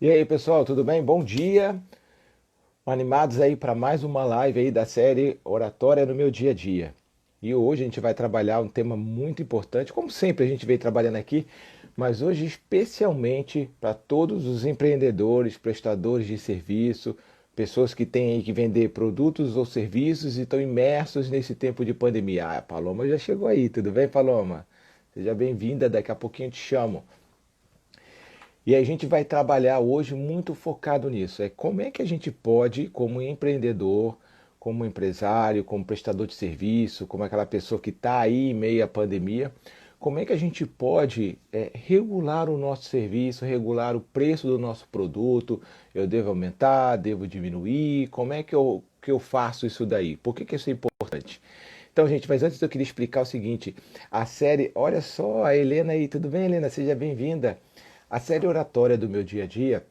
E aí, pessoal, tudo bem? Bom dia. Animados aí para mais uma live aí da série Oratória no meu dia a dia. E hoje a gente vai trabalhar um tema muito importante, como sempre a gente vem trabalhando aqui, mas hoje especialmente para todos os empreendedores, prestadores de serviço, pessoas que têm aí que vender produtos ou serviços e estão imersos nesse tempo de pandemia. Ah, a Paloma já chegou aí, tudo bem, Paloma? Seja bem-vinda, daqui a pouquinho eu te chamo. E a gente vai trabalhar hoje muito focado nisso. É como é que a gente pode, como empreendedor, como empresário, como prestador de serviço, como aquela pessoa que está aí em meio à pandemia, como é que a gente pode regular o nosso serviço, regular o preço do nosso produto? Eu devo aumentar, devo diminuir? Como é que eu faço isso daí? Por que isso é importante? Então, gente, mas antes eu queria explicar o seguinte: a série, olha só, a Helena aí, tudo bem, Helena? Seja bem-vinda. A série Oratória do meu dia a dia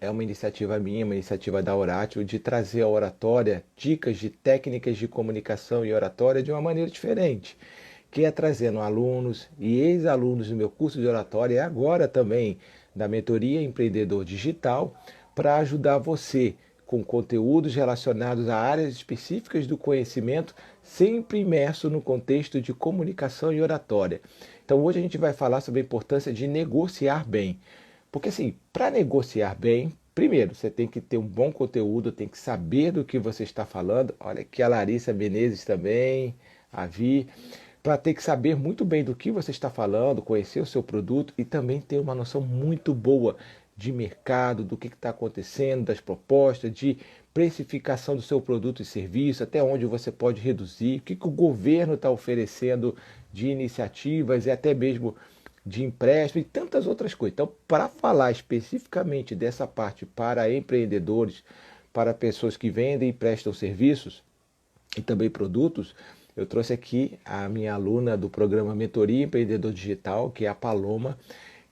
é uma iniciativa minha, uma iniciativa da Oratio, de trazer a oratória dicas de técnicas de comunicação e oratória de uma maneira diferente, que é trazendo alunos e ex-alunos do meu curso de oratória e agora também da mentoria Empreendedor Digital para ajudar você com conteúdos relacionados a áreas específicas do conhecimento, sempre imerso no contexto de comunicação e oratória. Então hoje a gente vai falar sobre a importância de negociar bem. Porque assim, para negociar bem, primeiro você tem que ter um bom conteúdo, tem que saber do que você está falando. Olha aqui a Larissa Menezes também, a Vi, para ter que saber muito bem do que você está falando, conhecer o seu produto e também ter uma noção muito boa de mercado, do que está acontecendo, das propostas, de precificação do seu produto e serviço, até onde você pode reduzir, o que o governo está oferecendo de iniciativas e até mesmo de empréstimo e tantas outras coisas. Então, para falar especificamente dessa parte para empreendedores, para pessoas que vendem e prestam serviços e também produtos, eu trouxe aqui a minha aluna do programa Mentoria Empreendedor Digital, que é a Paloma,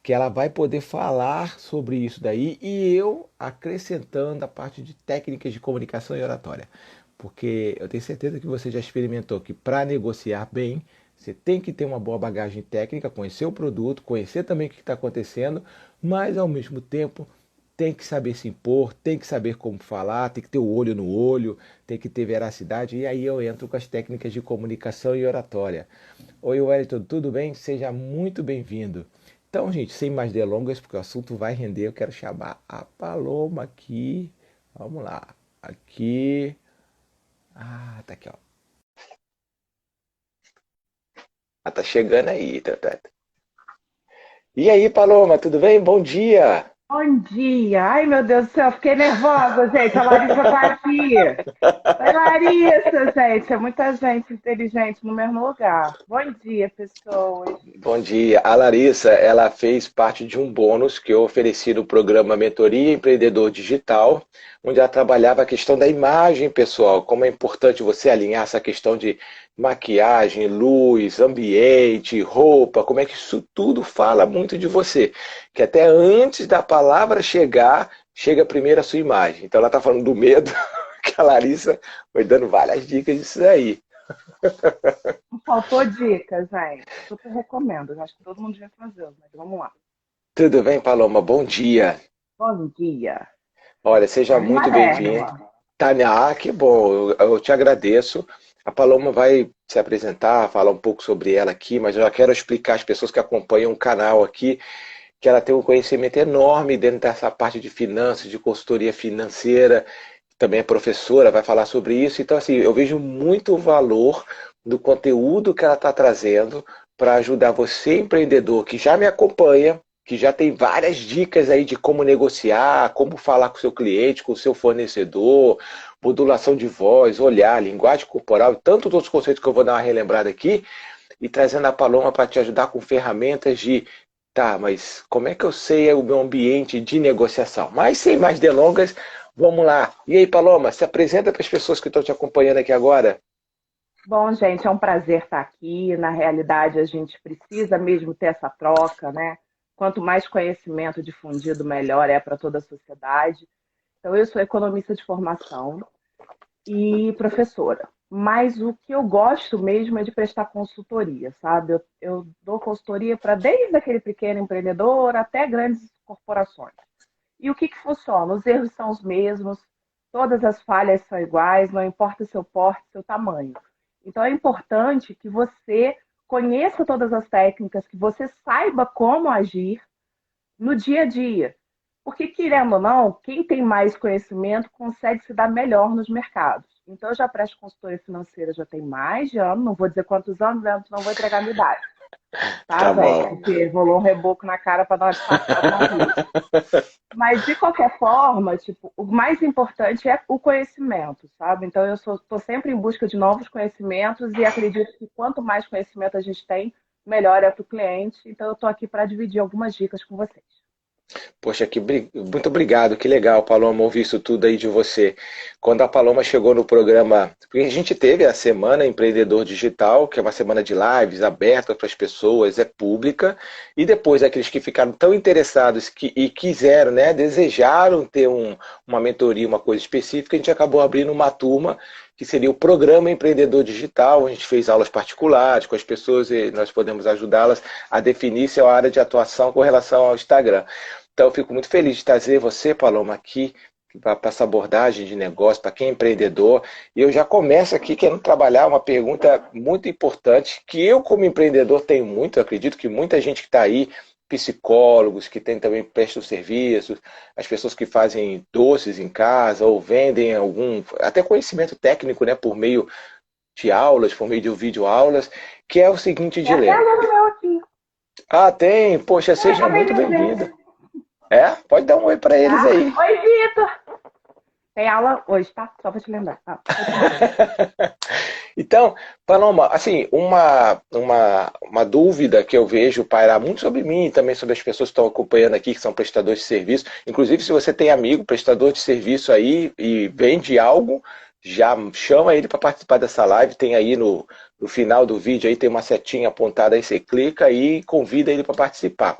que ela vai poder falar sobre isso daí e eu acrescentando a parte de técnicas de comunicação e oratória. Porque eu tenho certeza que você já experimentou que para negociar bem, você tem que ter uma boa bagagem técnica, conhecer o produto, conhecer também o que está acontecendo, mas ao mesmo tempo tem que saber se impor, tem que saber como falar, tem que ter o olho no olho, tem que ter veracidade. E aí eu entro com as técnicas de comunicação e oratória. Oi, Wellington, tudo bem? Seja muito bem-vindo. Então, gente, sem mais delongas, porque o assunto vai render, eu quero chamar a Paloma aqui. Vamos lá. Aqui. Ah, tá aqui, ó. Ah, tá chegando aí. Tá. E aí, Paloma, tudo bem? Bom dia. Bom dia! Ai, meu Deus do céu, fiquei nervosa, gente. A Larissa tá aqui. Oi, Larissa, gente. É muita gente inteligente no mesmo lugar. Bom dia, pessoas. Bom dia. A Larissa, ela fez parte de um bônus que eu ofereci no programa Mentoria Empreendedor Digital, onde ela trabalhava a questão da imagem pessoal, como é importante você alinhar essa questão de maquiagem, luz, ambiente, roupa, como é que isso tudo fala muito de você, que até antes da palavra chegar, chega primeiro a sua imagem. Então ela está falando do medo, que a Larissa foi dando várias dicas disso aí. Não faltou dicas, gente. Super recomendo. Acho que todo mundo devia fazer, mas vamos lá. Tudo bem, Paloma? Bom dia. Bom dia. Olha, seja muito bem-vindo. Animadérrima. Tânia, que bom, eu te agradeço. A Paloma vai se apresentar, falar um pouco sobre ela aqui, mas eu já quero explicar às pessoas que acompanham o canal aqui que ela tem um conhecimento enorme dentro dessa parte de finanças, de consultoria financeira, também é professora, vai falar sobre isso. Então, assim, eu vejo muito valor do conteúdo que ela está trazendo para ajudar você, empreendedor, que já me acompanha, que já tem várias dicas aí de como negociar, como falar com o seu cliente, com o seu fornecedor, modulação de voz, olhar, linguagem corporal, e tantos outros conceitos que eu vou dar uma relembrada aqui, e trazendo a Paloma para te ajudar com ferramentas de, tá, mas como é que eu sei o meu ambiente de negociação? Mas sem mais delongas, vamos lá. E aí, Paloma, se apresenta para as pessoas que estão te acompanhando aqui agora. Bom, gente, é um prazer estar aqui. Na realidade, a gente precisa mesmo ter essa troca, né? Quanto mais conhecimento difundido, melhor é para toda a sociedade. Então, eu sou economista de formação e professora. Mas o que eu gosto mesmo é de prestar consultoria, sabe? Eu dou consultoria para desde aquele pequeno empreendedor até grandes corporações. E o que que funciona? Os erros são os mesmos, todas as falhas são iguais, não importa o seu porte, seu tamanho. Então é importante que você conheça todas as técnicas, que você saiba como agir no dia a dia. Porque, querendo ou não, quem tem mais conhecimento consegue se dar melhor nos mercados. Então, eu já presto consultoria financeira já tem mais de ano, não vou dizer quantos anos, Leandro, não vou entregar a minha idade, tá, Tá velho? bom. Porque rolou um reboco na cara para dar uma disfarçada na vida. Mas, de qualquer forma, tipo, o mais importante é o conhecimento, sabe? Então, eu estou sempre em busca de novos conhecimentos e acredito que quanto mais conhecimento a gente tem, melhor é para o cliente. Então, eu estou aqui para dividir algumas dicas com vocês. Poxa, muito obrigado, que legal, Paloma, ouvir isso tudo aí de você. Quando a Paloma chegou no programa, porque a gente teve a Semana Empreendedor Digital, que é uma semana de lives aberta para as pessoas, é pública, e depois aqueles que ficaram tão interessados e quiseram, né, desejaram ter uma mentoria, uma coisa específica, a gente acabou abrindo uma turma que seria o Programa Empreendedor Digital. A gente fez aulas particulares com as pessoas e nós podemos ajudá-las a definir sua área de atuação com relação ao Instagram. Então, eu fico muito feliz de trazer você, Paloma, aqui para essa abordagem de negócio, para quem é empreendedor. E eu já começo aqui querendo trabalhar uma pergunta muito importante, que eu, como empreendedor, tenho muito. Eu acredito que muita gente que está aí, psicólogos, que tem também prestam serviços, as pessoas que fazem doces em casa, ou vendem algum, até conhecimento técnico, né, por meio de aulas, por meio de videoaulas, que é o seguinte Tem até dilema. aluno meu aqui. Ah, tem? Poxa, seja Acabei muito de ver. bem-vinda. É? Pode dar um oi para eles Tá? aí. Oi, Vitor! Tem aula hoje, tá? Só pra te lembrar. Ah, continua. Então, Paloma, assim, uma dúvida que eu vejo pairar muito sobre mim e também sobre as pessoas que estão acompanhando aqui, que são prestadores de serviço. Inclusive, se você tem amigo prestador de serviço aí e vende algo, já chama ele para participar dessa live. Tem aí no final do vídeo aí tem uma setinha apontada aí, você clica e convida ele para participar.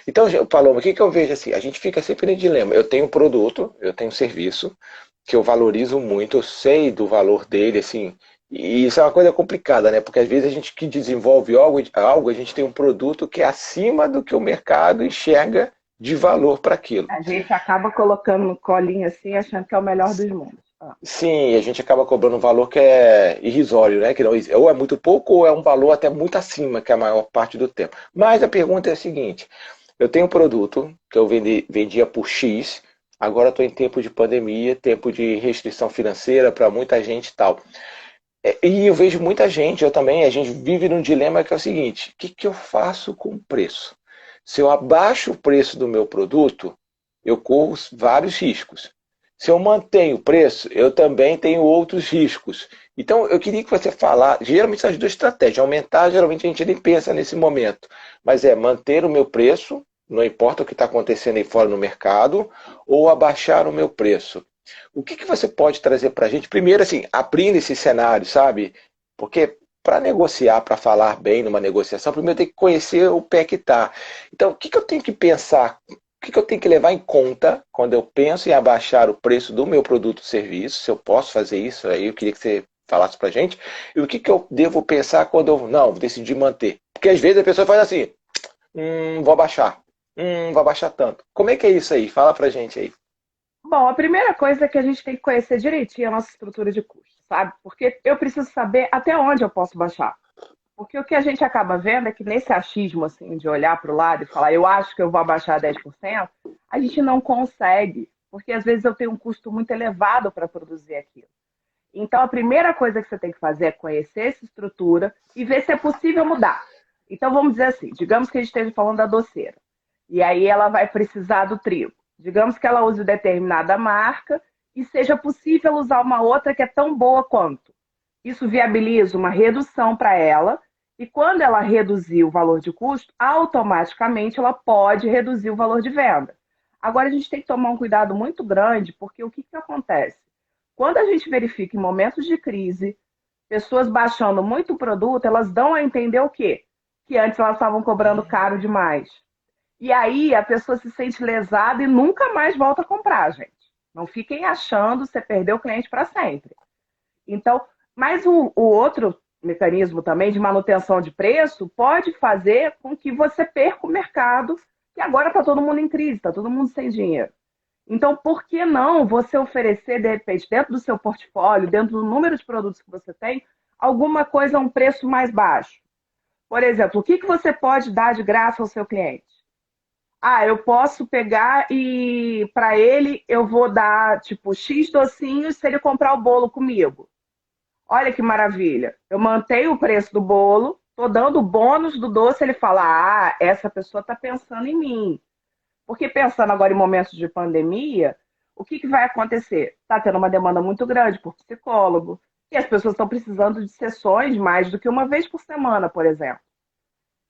Então, Paloma, o que eu vejo assim? A gente fica sempre em dilema. Eu tenho um produto, eu tenho um serviço que eu valorizo muito, eu sei do valor dele, assim, e isso é uma coisa complicada, né? Porque às vezes a gente que desenvolve algo, a gente tem um produto que é acima do que o mercado enxerga de valor para aquilo. A gente acaba colocando no colinho assim, achando que é o melhor dos mundos. Ah. Sim, a gente acaba cobrando um valor que é irrisório, né? Que não, ou é muito pouco ou é um valor até muito acima, que é a maior parte do tempo. Mas a pergunta é a seguinte: eu tenho um produto que eu vendia por X, agora estou em tempo de pandemia, tempo de restrição financeira para muita gente e tal. E eu vejo muita gente, eu também, a gente vive num dilema que é o seguinte: o que que eu faço com o preço? Se eu abaixo o preço do meu produto, eu corro vários riscos. Se eu mantenho o preço, eu também tenho outros riscos. Então, eu queria que você falasse, geralmente são as duas estratégias. Aumentar, geralmente a gente nem pensa nesse momento. Mas é manter o meu preço, não importa o que está acontecendo aí fora no mercado, ou abaixar o meu preço. O que que você pode trazer para a gente? Primeiro, assim, abrindo esse cenário, sabe? Porque para negociar, para falar bem numa negociação, primeiro tem que conhecer o pé que está. Então, o que que eu tenho que pensar? O que que eu tenho que levar em conta quando eu penso em abaixar o preço do meu produto ou serviço? Se eu posso fazer isso, aí eu queria que você falasse para a gente. E o que que eu devo pensar quando eu não decidi manter? Porque às vezes a pessoa faz assim, vou abaixar, vou abaixar tanto. Como é que é isso aí? Fala para a gente aí. Bom, a primeira coisa é que a gente tem que conhecer direitinho a nossa estrutura de custo, sabe? Porque eu preciso saber até onde eu posso baixar. Porque o que a gente acaba vendo é que nesse achismo, assim, de olhar para o lado e falar, eu acho que eu vou abaixar 10%, a gente não consegue. Porque às vezes eu tenho um custo muito elevado para produzir aquilo. Então, a primeira coisa que você tem que fazer é conhecer essa estrutura e ver se é possível mudar. Então, vamos dizer assim, digamos que a gente esteja falando da doceira. E aí ela vai precisar do trigo. Digamos que ela use determinada marca e seja possível usar uma outra que é tão boa quanto. Isso viabiliza uma redução para ela e quando ela reduzir o valor de custo, automaticamente ela pode reduzir o valor de venda. Agora a gente tem que tomar um cuidado muito grande, porque o que que acontece? Quando a gente verifica em momentos de crise, pessoas baixando muito o produto, elas dão a entender o quê? Que antes elas estavam cobrando caro demais. E aí a pessoa se sente lesada e nunca mais volta a comprar, gente. Não fiquem achando que você perdeu o cliente para sempre. Então, mas o outro mecanismo também de manutenção de preço pode fazer com que você perca o mercado, que agora está todo mundo em crise, está todo mundo sem dinheiro. Então, por que não você oferecer, de repente, dentro do seu portfólio, dentro do número de produtos que você tem, alguma coisa a um preço mais baixo? Por exemplo, o que que você pode dar de graça ao seu cliente? Ah, eu posso pegar e para ele eu vou dar tipo X docinhos se ele comprar o bolo comigo. Olha que maravilha. Eu mantenho o preço do bolo, tô dando o bônus do doce, ele fala: "Ah, essa pessoa está pensando em mim". Porque pensando agora em momentos de pandemia, o que que vai acontecer? Está tendo uma demanda muito grande por psicólogo, e as pessoas estão precisando de sessões mais do que uma vez por semana, por exemplo.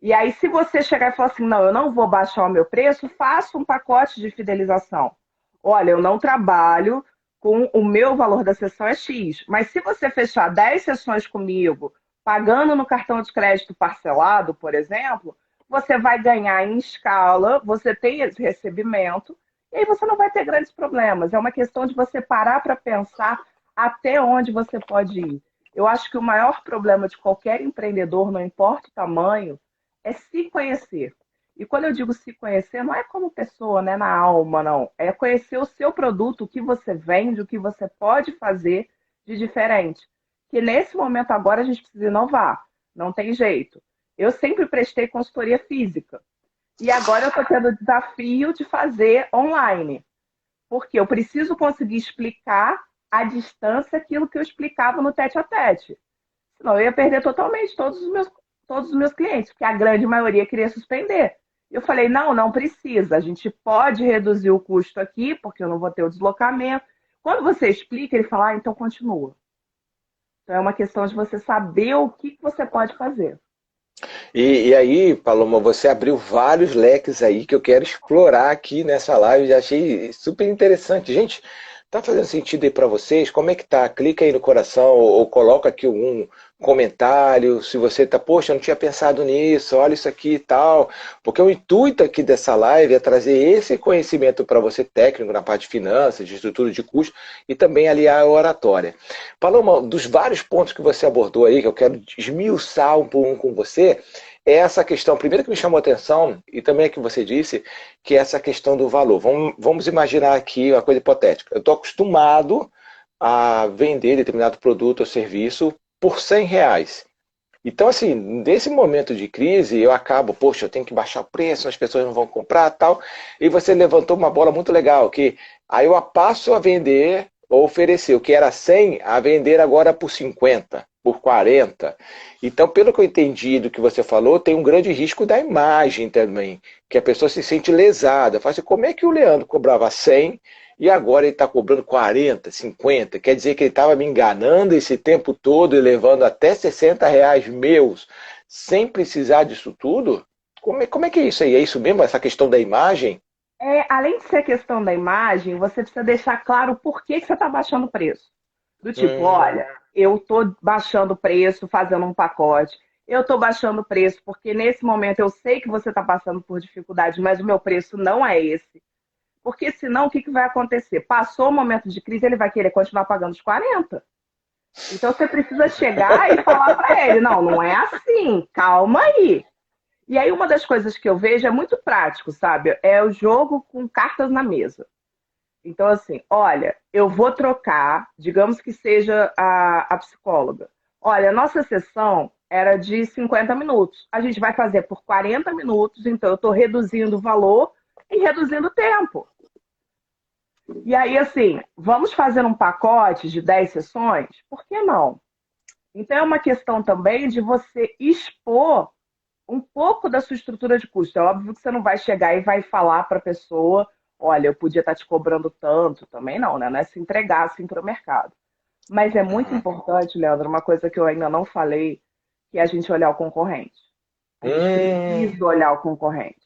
E aí, se você chegar e falar assim, não, eu não vou baixar o meu preço, faça um pacote de fidelização. Olha, eu não trabalho com o meu valor da sessão é X, mas se você fechar 10 sessões comigo, pagando no cartão de crédito parcelado, por exemplo, você vai ganhar em escala, você tem esse recebimento, e aí você não vai ter grandes problemas. É uma questão de você parar para pensar até onde você pode ir. Eu acho que o maior problema de qualquer empreendedor, não importa o tamanho, é se conhecer. E quando eu digo se conhecer, não é como pessoa, né, na alma, não. É conhecer o seu produto, o que você vende, o que você pode fazer de diferente. Que nesse momento agora a gente precisa inovar. Não tem jeito. Eu sempre prestei consultoria física. E agora eu estou tendo o desafio de fazer online. Porque eu preciso conseguir explicar à distância aquilo que eu explicava no tete a tete. Senão eu ia perder totalmente todos os meus clientes, porque a grande maioria queria suspender. Eu falei, não, não precisa, a gente pode reduzir o custo aqui, porque eu não vou ter o deslocamento. Quando você explica, ele fala, ah, então continua. Então é uma questão de você saber o que você pode fazer. E aí, Paloma, você abriu vários leques aí que eu quero explorar aqui nessa live. Já achei super interessante. Gente, tá fazendo sentido aí para vocês? Como é que tá? Clica aí no coração ou coloca aqui um comentário. Se você tá, poxa, eu não tinha pensado nisso, olha isso aqui e tal. Porque o intuito aqui dessa live é trazer esse conhecimento para você técnico na parte de finanças, de estrutura de custo e também aliar a oratória. Paloma, dos vários pontos que você abordou aí, que eu quero esmiuçar um por um com você, é essa questão, primeiro que me chamou a atenção, e também a que você disse, que é essa questão do valor. Vamos imaginar aqui uma coisa hipotética. Eu estou acostumado a vender determinado produto ou serviço por R$ 100. Então, assim, nesse momento de crise, eu acabo, poxa, eu tenho que baixar o preço, as pessoas não vão comprar tal. E você levantou uma bola muito legal, que aí eu passo a vender ou oferecer o que era 100 a vender agora por 50, por 40. Então, pelo que eu entendi do que você falou, tem um grande risco da imagem também, que a pessoa se sente lesada. Fala assim, como é que o Leandro cobrava 100 e agora ele está cobrando 40, 50? Quer dizer que ele estava me enganando esse tempo todo e levando até R$ 60 meus, sem precisar disso tudo? Como é que é isso aí? É isso mesmo, essa questão da imagem? É, além de ser questão da imagem, você precisa deixar claro por que que você está baixando o preço. Do tipo, Hum, olha, eu estou baixando o preço, fazendo um pacote. Eu estou baixando o preço porque nesse momento eu sei que você está passando por dificuldade, mas o meu preço não é esse. Porque senão, o que que vai acontecer? Passou o momento de crise, ele vai querer continuar pagando os 40. Então você precisa chegar e falar para ele, não, não é assim, calma aí. E aí uma das coisas que eu vejo é muito prático, sabe? É o jogo com cartas na mesa. Então, assim, olha, eu vou trocar, digamos que seja a psicóloga. Olha, a nossa sessão era de 50 minutos. A gente vai fazer por 40 minutos, então eu estou reduzindo o valor e reduzindo o tempo. E aí, assim, vamos fazer um pacote de 10 sessões? Por que não? Então, é uma questão também de você expor um pouco da sua estrutura de custo. É óbvio que você não vai chegar e vai falar para a pessoa, olha, eu podia estar te cobrando tanto, também não, né? Não é se entregar assim para o mercado. Mas é muito importante, Leandro, uma coisa que eu ainda não falei, que é a gente olhar o concorrente. A gente hum, precisa olhar o concorrente.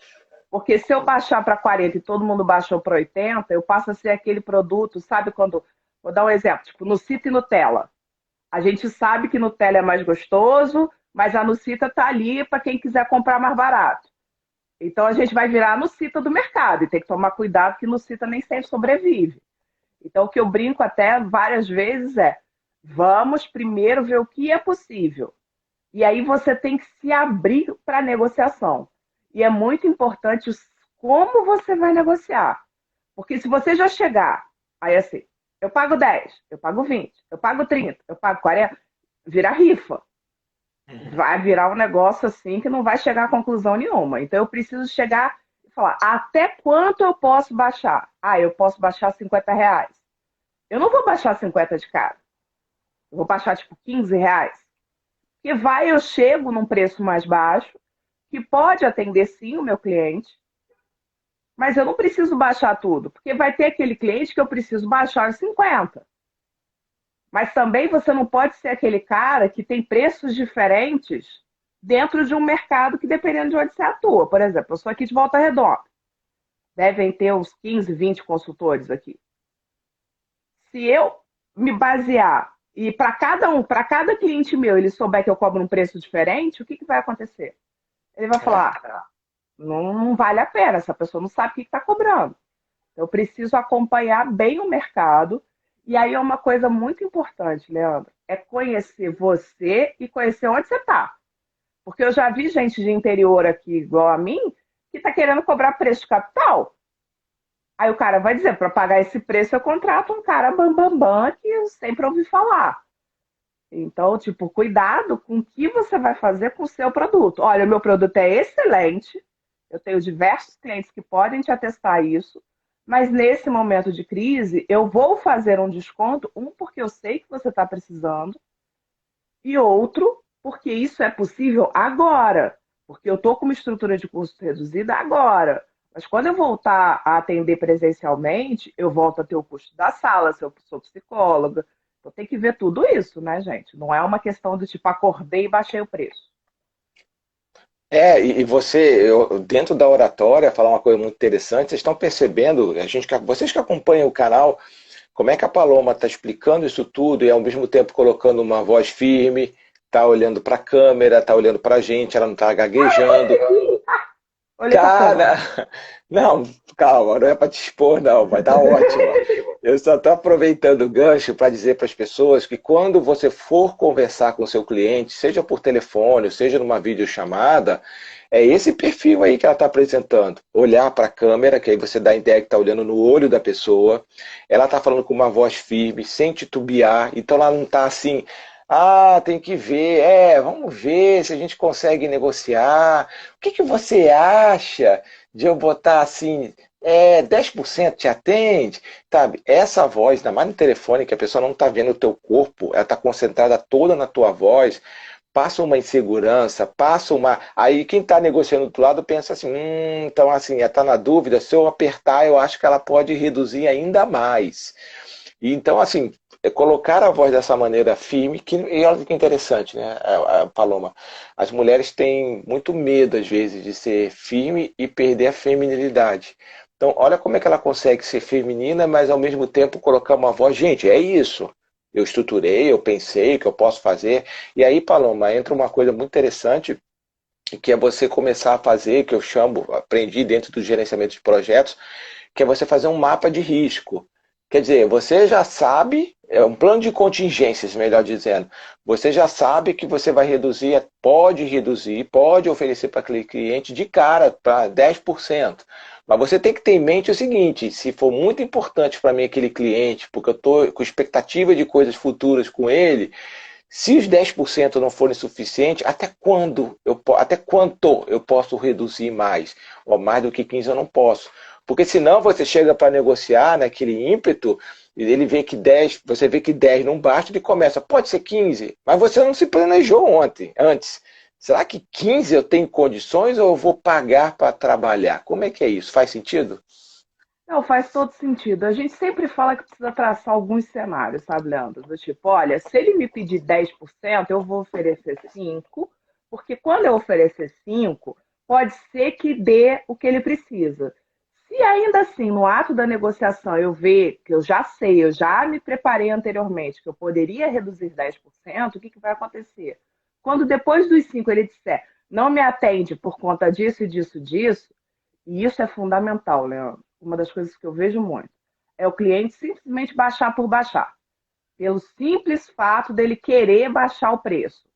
Porque se eu baixar para 40 e todo mundo baixou para 80, eu passo a ser aquele produto, sabe quando. Vou dar um exemplo, tipo, Nucita e Nutella. A gente sabe que Nutella é mais gostoso, mas a Nucita está ali para quem quiser comprar mais barato. Então a gente vai virar a Nucita do mercado e tem que tomar cuidado que Nucita nem sempre sobrevive. Então o que eu brinco até várias vezes é: vamos primeiro ver o que é possível. E aí você tem que se abrir para a negociação. E é muito importante como você vai negociar. Porque se você já chegar, aí assim, eu pago 10, eu pago 20, eu pago 30, eu pago 40, vira rifa. Uhum. Vai virar um negócio assim que não vai chegar a conclusão nenhuma. Então eu preciso chegar e falar, até quanto eu posso baixar? Ah, eu posso baixar R$ 50. Eu não vou baixar 50 de cara. Eu vou baixar tipo R$ 15. Que vai, eu chego num preço mais baixo, que pode atender sim o meu cliente, mas eu não preciso baixar tudo, porque vai ter aquele cliente que eu preciso baixar os 50. Mas também você não pode ser aquele cara que tem preços diferentes dentro de um mercado que, dependendo de onde você atua. Por exemplo, eu sou aqui de Volta Redonda. Devem ter uns 15, 20 consultores aqui. Se eu me basear e para cada cliente meu, ele souber que eu cobro um preço diferente, o que vai acontecer? Ele vai É. falar, não vale a pena, essa pessoa não sabe o que está cobrando. Eu preciso acompanhar bem o mercado. E aí é uma coisa muito importante, Leandro, é conhecer você e conhecer onde você está. Porque eu já vi gente de interior aqui, igual a mim, que está querendo cobrar preço de capital. Aí o cara vai dizer, para pagar esse preço eu contrato um cara bambambam que eu sempre ouvi falar. Então, tipo, cuidado com o que você vai fazer com o seu produto. Olha, o meu produto é excelente, eu tenho diversos clientes que podem te atestar isso, mas nesse momento de crise, eu vou fazer um desconto, um, porque eu sei que você está precisando, e outro, porque isso é possível agora, porque eu estou com uma estrutura de custo reduzida agora. Mas quando eu voltar a atender presencialmente, eu volto a ter o custo da sala, se eu sou psicóloga. Então tem que ver tudo isso, né, gente? Não é uma questão do tipo, acordei e baixei o preço. E você, dentro da oratória, falar uma coisa muito interessante, vocês estão percebendo, vocês que acompanham o canal, como é que a Paloma está explicando isso tudo e ao mesmo tempo colocando uma voz firme, está olhando para a câmera, está olhando para a gente, ela não está gaguejando. Olha para a Cara, câmera. não, calma, não é para te expor, não, vai dar ótimo. Eu só estou aproveitando o gancho para dizer para as pessoas que quando você for conversar com o seu cliente, seja por telefone, seja numa videochamada, é esse perfil aí que ela está apresentando. Olhar para a câmera, que aí você dá a ideia que está olhando no olho da pessoa. Ela está falando com uma voz firme, sem titubear, então ela não está assim. Ah, tem que ver, vamos ver se a gente consegue negociar. O que que você acha de eu botar assim, 10% te atende? Sabe, essa voz, ainda mais no telefone, que a pessoa não está vendo o teu corpo, ela está concentrada toda na tua voz, passa uma insegurança, passa uma. Aí quem está negociando do outro lado pensa assim, então assim, está na dúvida, se eu apertar, eu acho que ela pode reduzir ainda mais. E então, assim, colocar a voz dessa maneira firme, e olha que interessante, né, Paloma? As mulheres têm muito medo, às vezes, de ser firme e perder a feminilidade. Então, olha como é que ela consegue ser feminina, mas ao mesmo tempo colocar uma voz. Gente, é isso. Eu estruturei, eu pensei o que eu posso fazer. E aí, Paloma, entra uma coisa muito interessante, que é você começar a fazer, que eu chamo, aprendi dentro do gerenciamento de projetos, que é você fazer um mapa de risco. Quer dizer, você já sabe, é um plano de contingências, melhor dizendo. Você já sabe que você vai reduzir, pode oferecer para aquele cliente de cara para 10%. Mas você tem que ter em mente o seguinte: se for muito importante para mim aquele cliente, porque eu estou com expectativa de coisas futuras com ele, se os 10% não forem suficientes, até quanto eu posso reduzir mais? Ou mais do que 15 eu não posso. Porque senão você chega para negociar naquele ímpeto, e ele vê que 10, você vê que 10 não basta, ele começa, pode ser 15, mas você não se planejou antes. Será que 15 eu tenho condições ou eu vou pagar para trabalhar? Como é que é isso? Faz sentido? Não, faz todo sentido. A gente sempre fala que precisa traçar alguns cenários, sabe, Leandro? Do tipo, olha, se ele me pedir 10%, eu vou oferecer 5%, porque quando eu oferecer 5%, pode ser que dê o que ele precisa. Se ainda assim, no ato da negociação, eu ver que eu já sei, eu já me preparei anteriormente, que eu poderia reduzir 10%, o que que vai acontecer? Quando depois dos 5 ele disser, não me atende por conta disso e disso, disso, e isso é fundamental, Leandro. Uma das coisas que eu vejo muito é o cliente simplesmente baixar por baixar, pelo simples fato dele querer baixar o preço,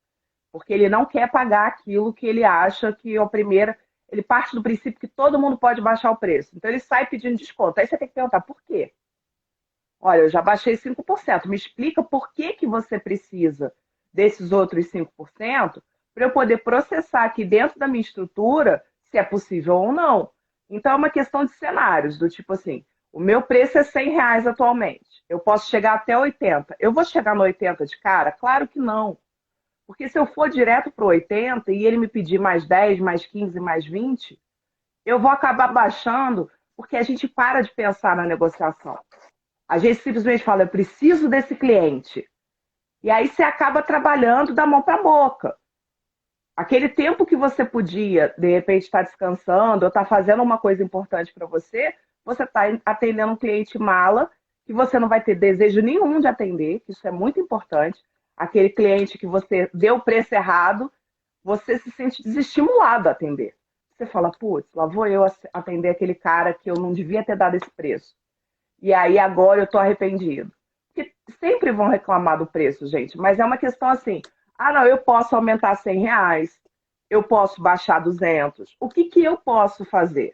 porque ele não quer pagar aquilo que ele acha que é o primeiro. ele parte do princípio que todo mundo pode baixar o preço. Então ele sai pedindo desconto. Aí você tem que perguntar por quê? Olha, eu já baixei 5%. Me explica por que que você precisa desses outros 5% para eu poder processar aqui dentro da minha estrutura se é possível ou não. Então é uma questão de cenários, do tipo assim, o meu preço é R$ 100 atualmente. Eu posso chegar até 80. Eu vou chegar no 80 de cara? Claro que não. Porque se eu for direto para o 80 e ele me pedir mais 10, mais 15, mais 20, eu vou acabar baixando porque a gente para de pensar na negociação. A gente simplesmente fala, eu preciso desse cliente. E aí você acaba trabalhando da mão para a boca. Aquele tempo que você podia, de repente, estar descansando ou estar fazendo uma coisa importante para você, você está atendendo um cliente mala que você não vai ter desejo nenhum de atender, que isso é muito importante. Aquele cliente que você deu o preço errado, você se sente desestimulado a atender. Você fala, putz, lá vou eu atender aquele cara que eu não devia ter dado esse preço. E aí agora eu estou arrependido. Porque sempre vão reclamar do preço, gente, mas é uma questão assim, não, eu posso aumentar R$ 100, eu posso baixar 200. O que que eu posso fazer?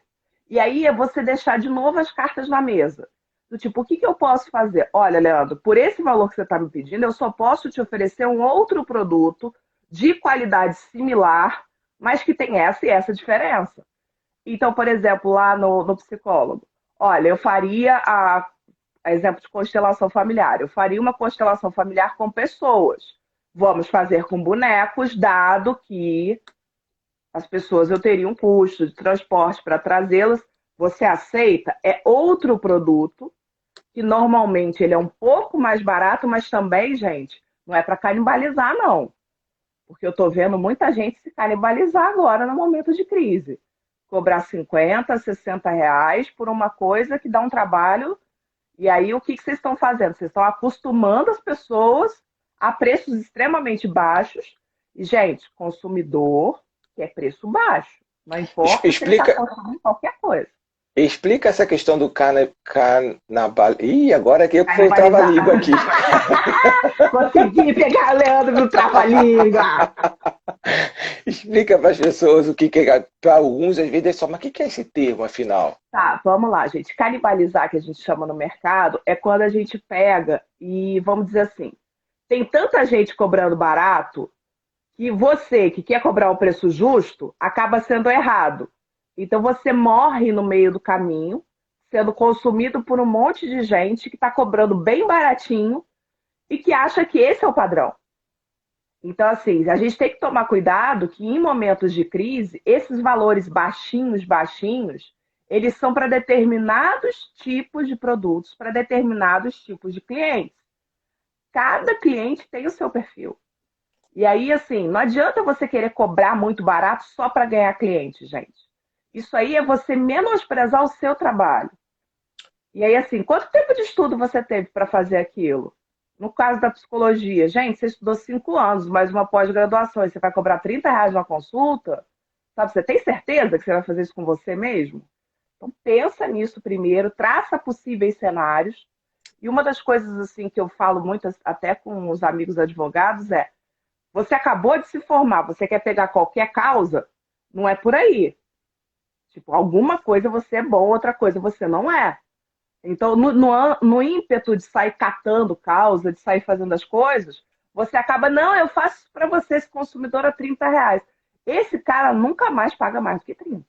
E aí é você deixar de novo as cartas na mesa. Do tipo, o que que eu posso fazer? Olha, Leandro, por esse valor que você está me pedindo, eu só posso te oferecer um outro produto de qualidade similar, mas que tem essa e essa diferença. Então, por exemplo, lá no psicólogo, olha, eu faria a exemplo de constelação familiar, eu faria uma constelação familiar com pessoas. Vamos fazer com bonecos, dado que as pessoas eu teria um custo de transporte para trazê-las. Você aceita? É outro produto que normalmente ele é um pouco mais barato, mas também, gente, não é para canibalizar, não. Porque eu estou vendo muita gente se canibalizar agora no momento de crise. Cobrar 50, R$ 60 por uma coisa que dá um trabalho. E aí, o que que vocês estão fazendo? Vocês estão acostumando as pessoas a preços extremamente baixos. E, gente, consumidor quer preço baixo. Não importa se ele está Explica, consumindo qualquer coisa. explica essa questão do carnaval. Ih, agora que eu que foi o Canibalizar. trava-língua aqui. Consegui pegar o Leandro no trava-língua. Explica para as pessoas o que é. Para alguns, às vezes, é só, mas o que é esse termo, afinal? Tá, vamos lá, gente. Canibalizar, que a gente chama no mercado, é quando a gente pega e, vamos dizer assim, tem tanta gente cobrando barato que você, que quer cobrar o preço justo, acaba sendo errado. Então você morre no meio do caminho, sendo consumido por um monte de gente que está cobrando bem baratinho e que acha que esse é o padrão. Então, assim, a gente tem que tomar cuidado que em momentos de crise, esses valores baixinhos, baixinhos, eles são para determinados tipos de produtos, para determinados tipos de clientes. Cada cliente tem o seu perfil. E aí, assim, não adianta você querer cobrar muito barato só para ganhar cliente, gente. Isso aí é você menosprezar o seu trabalho. E aí, assim, quanto tempo de estudo você teve para fazer aquilo? No caso da psicologia, gente, você estudou 5 anos, mais uma pós-graduação, e você vai cobrar R$ 30 uma consulta? Sabe, você tem certeza que você vai fazer isso com você mesmo? Então, pensa nisso primeiro, traça possíveis cenários. E uma das coisas, assim, que eu falo muito, até com os amigos advogados, é: você acabou de se formar, você quer pegar qualquer causa? Não é por aí. Tipo, alguma coisa você é bom, outra coisa você não é. Então, no ímpeto de sair catando causa, de sair fazendo as coisas, você acaba, não, eu faço para você, esse consumidor, a R$ 30. Esse cara nunca mais paga mais do que 30.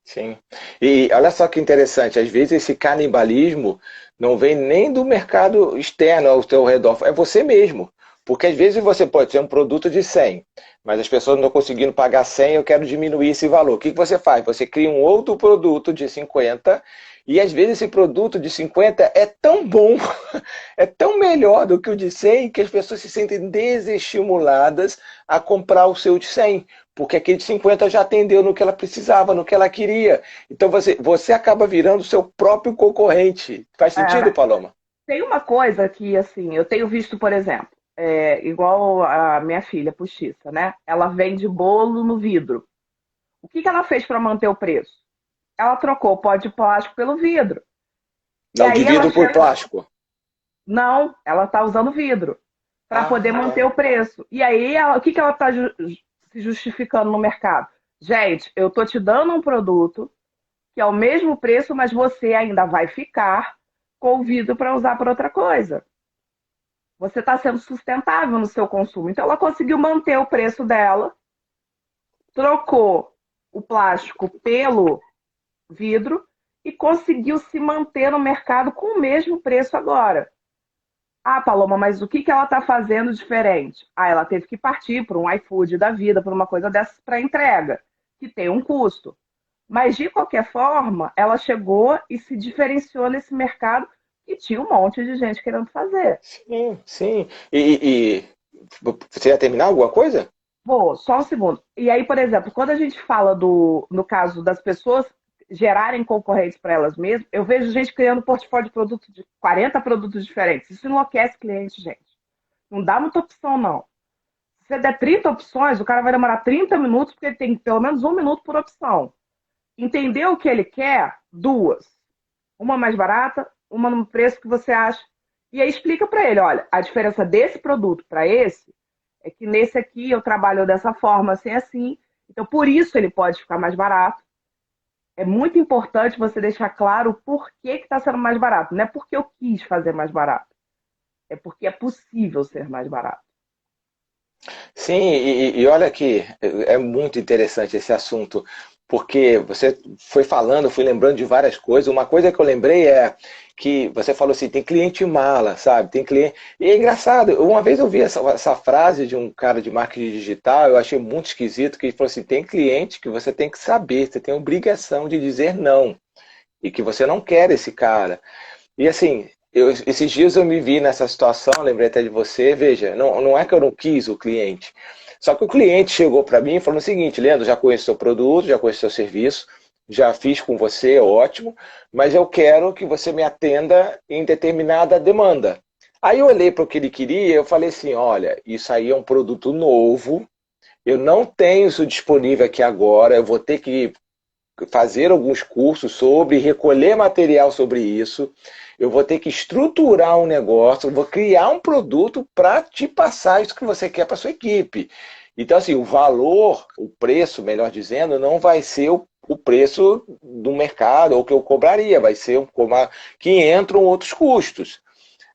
Sim. E olha só que interessante, às vezes esse canibalismo não vem nem do mercado externo ao seu redor, é você mesmo. Porque às vezes você pode ter um produto de 100, mas as pessoas não estão conseguindo pagar 100, eu quero diminuir esse valor. O que que você faz? Você cria um outro produto de 50 e às vezes esse produto de 50 é tão bom, é tão melhor do que o de 100 que as pessoas se sentem desestimuladas a comprar o seu de 100. Porque aquele de 50 já atendeu no que ela precisava, no que ela queria. Então você acaba virando o seu próprio concorrente. Faz sentido, Paloma? Tem uma coisa que, assim, eu tenho visto, por exemplo, igual a minha filha postiça, né? Ela vende bolo no vidro. O que que ela fez para manter o preço? Ela trocou o pó de plástico pelo vidro. E Não, de aí ela vidro por chega... plástico. Não, ela está usando vidro para poder manter Ah, o preço. E aí, o que que ela está se justificando no mercado? Gente, eu tô te dando um produto que é o mesmo preço, mas você ainda vai ficar com o vidro para usar para outra coisa. Você está sendo sustentável no seu consumo. Então, ela conseguiu manter o preço dela, trocou o plástico pelo vidro e conseguiu se manter no mercado com o mesmo preço agora. Ah, Paloma, mas o que ela está fazendo diferente? Ah, ela teve que partir para um iFood da vida, para uma coisa dessas para entrega, que tem um custo. Mas, de qualquer forma, ela chegou e se diferenciou nesse mercado e tinha um monte de gente querendo fazer. Sim, sim. Você ia terminar alguma coisa? Vou, só um segundo. E aí, por exemplo, quando a gente fala no caso das pessoas gerarem concorrentes para elas mesmas, eu vejo gente criando portfólio de produtos de 40 produtos diferentes. Isso enlouquece cliente, gente. Não dá muita opção, não. Se você der 30 opções, o cara vai demorar 30 minutos, porque ele tem pelo menos um minuto por opção. Entender o que ele quer? Duas. Uma mais barata, uma no preço que você acha. E aí explica para ele, olha, a diferença desse produto para esse é que nesse aqui eu trabalho dessa forma, assim, assim. Então, por isso ele pode ficar mais barato. É muito importante você deixar claro o porquê que está sendo mais barato. Não é porque eu quis fazer mais barato. É porque é possível ser mais barato. Sim, e olha que é muito interessante esse assunto, porque você foi falando, fui lembrando de várias coisas. Uma coisa que eu lembrei é que você falou assim, tem cliente mala, sabe? Tem cliente. E é engraçado, uma vez eu vi essa frase de um cara de marketing digital, eu achei muito esquisito, que ele falou assim, tem cliente que você tem que saber, você tem obrigação de dizer não, e que você não quer esse cara. E assim, esses dias eu me vi nessa situação, lembrei até de você, veja, não é que eu não quis o cliente, só que o cliente chegou para mim e falou o seguinte, Leandro, já conheço seu produto, já conheço seu serviço, já fiz com você, ótimo, mas eu quero que você me atenda em determinada demanda. Aí eu olhei para o que ele queria e eu falei assim, olha, isso aí é um produto novo, eu não tenho isso disponível aqui agora, eu vou ter que fazer alguns cursos sobre, recolher material sobre isso, eu vou ter que estruturar um negócio, eu vou criar um produto para te passar isso que você quer para sua equipe. Então, assim, o valor, o preço, melhor dizendo, não vai ser o preço do mercado ou que eu cobraria, vai ser que entram outros custos.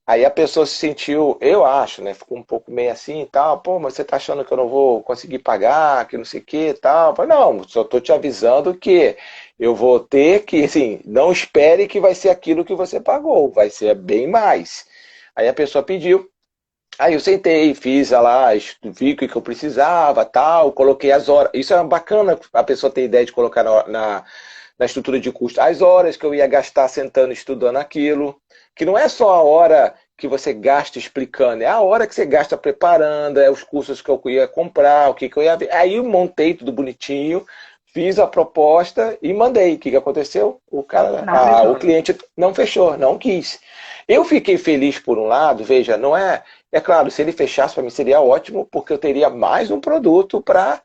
Aí a pessoa se sentiu, eu acho, né? Ficou um pouco meio assim e tal. Pô, mas você tá achando que eu não vou conseguir pagar, que não sei o que e tal. Eu falei, não, só tô te avisando que eu vou ter que, assim, não espere que vai ser aquilo que você pagou, vai ser bem mais. Aí a pessoa pediu. Aí eu sentei, fiz lá, vi o que eu precisava, tal, coloquei as horas. Isso é bacana a pessoa ter ideia de colocar na estrutura de custo as horas que eu ia gastar sentando estudando aquilo, que não é só a hora que você gasta explicando, é a hora que você gasta preparando, é os cursos que eu ia comprar, o que eu ia ver. Aí eu montei tudo bonitinho, fiz a proposta e mandei. O que aconteceu? Não fechou. O cliente não fechou, não quis. Eu fiquei feliz por um lado, veja, não é. É claro, se ele fechasse para mim seria ótimo, porque eu teria mais um produto para.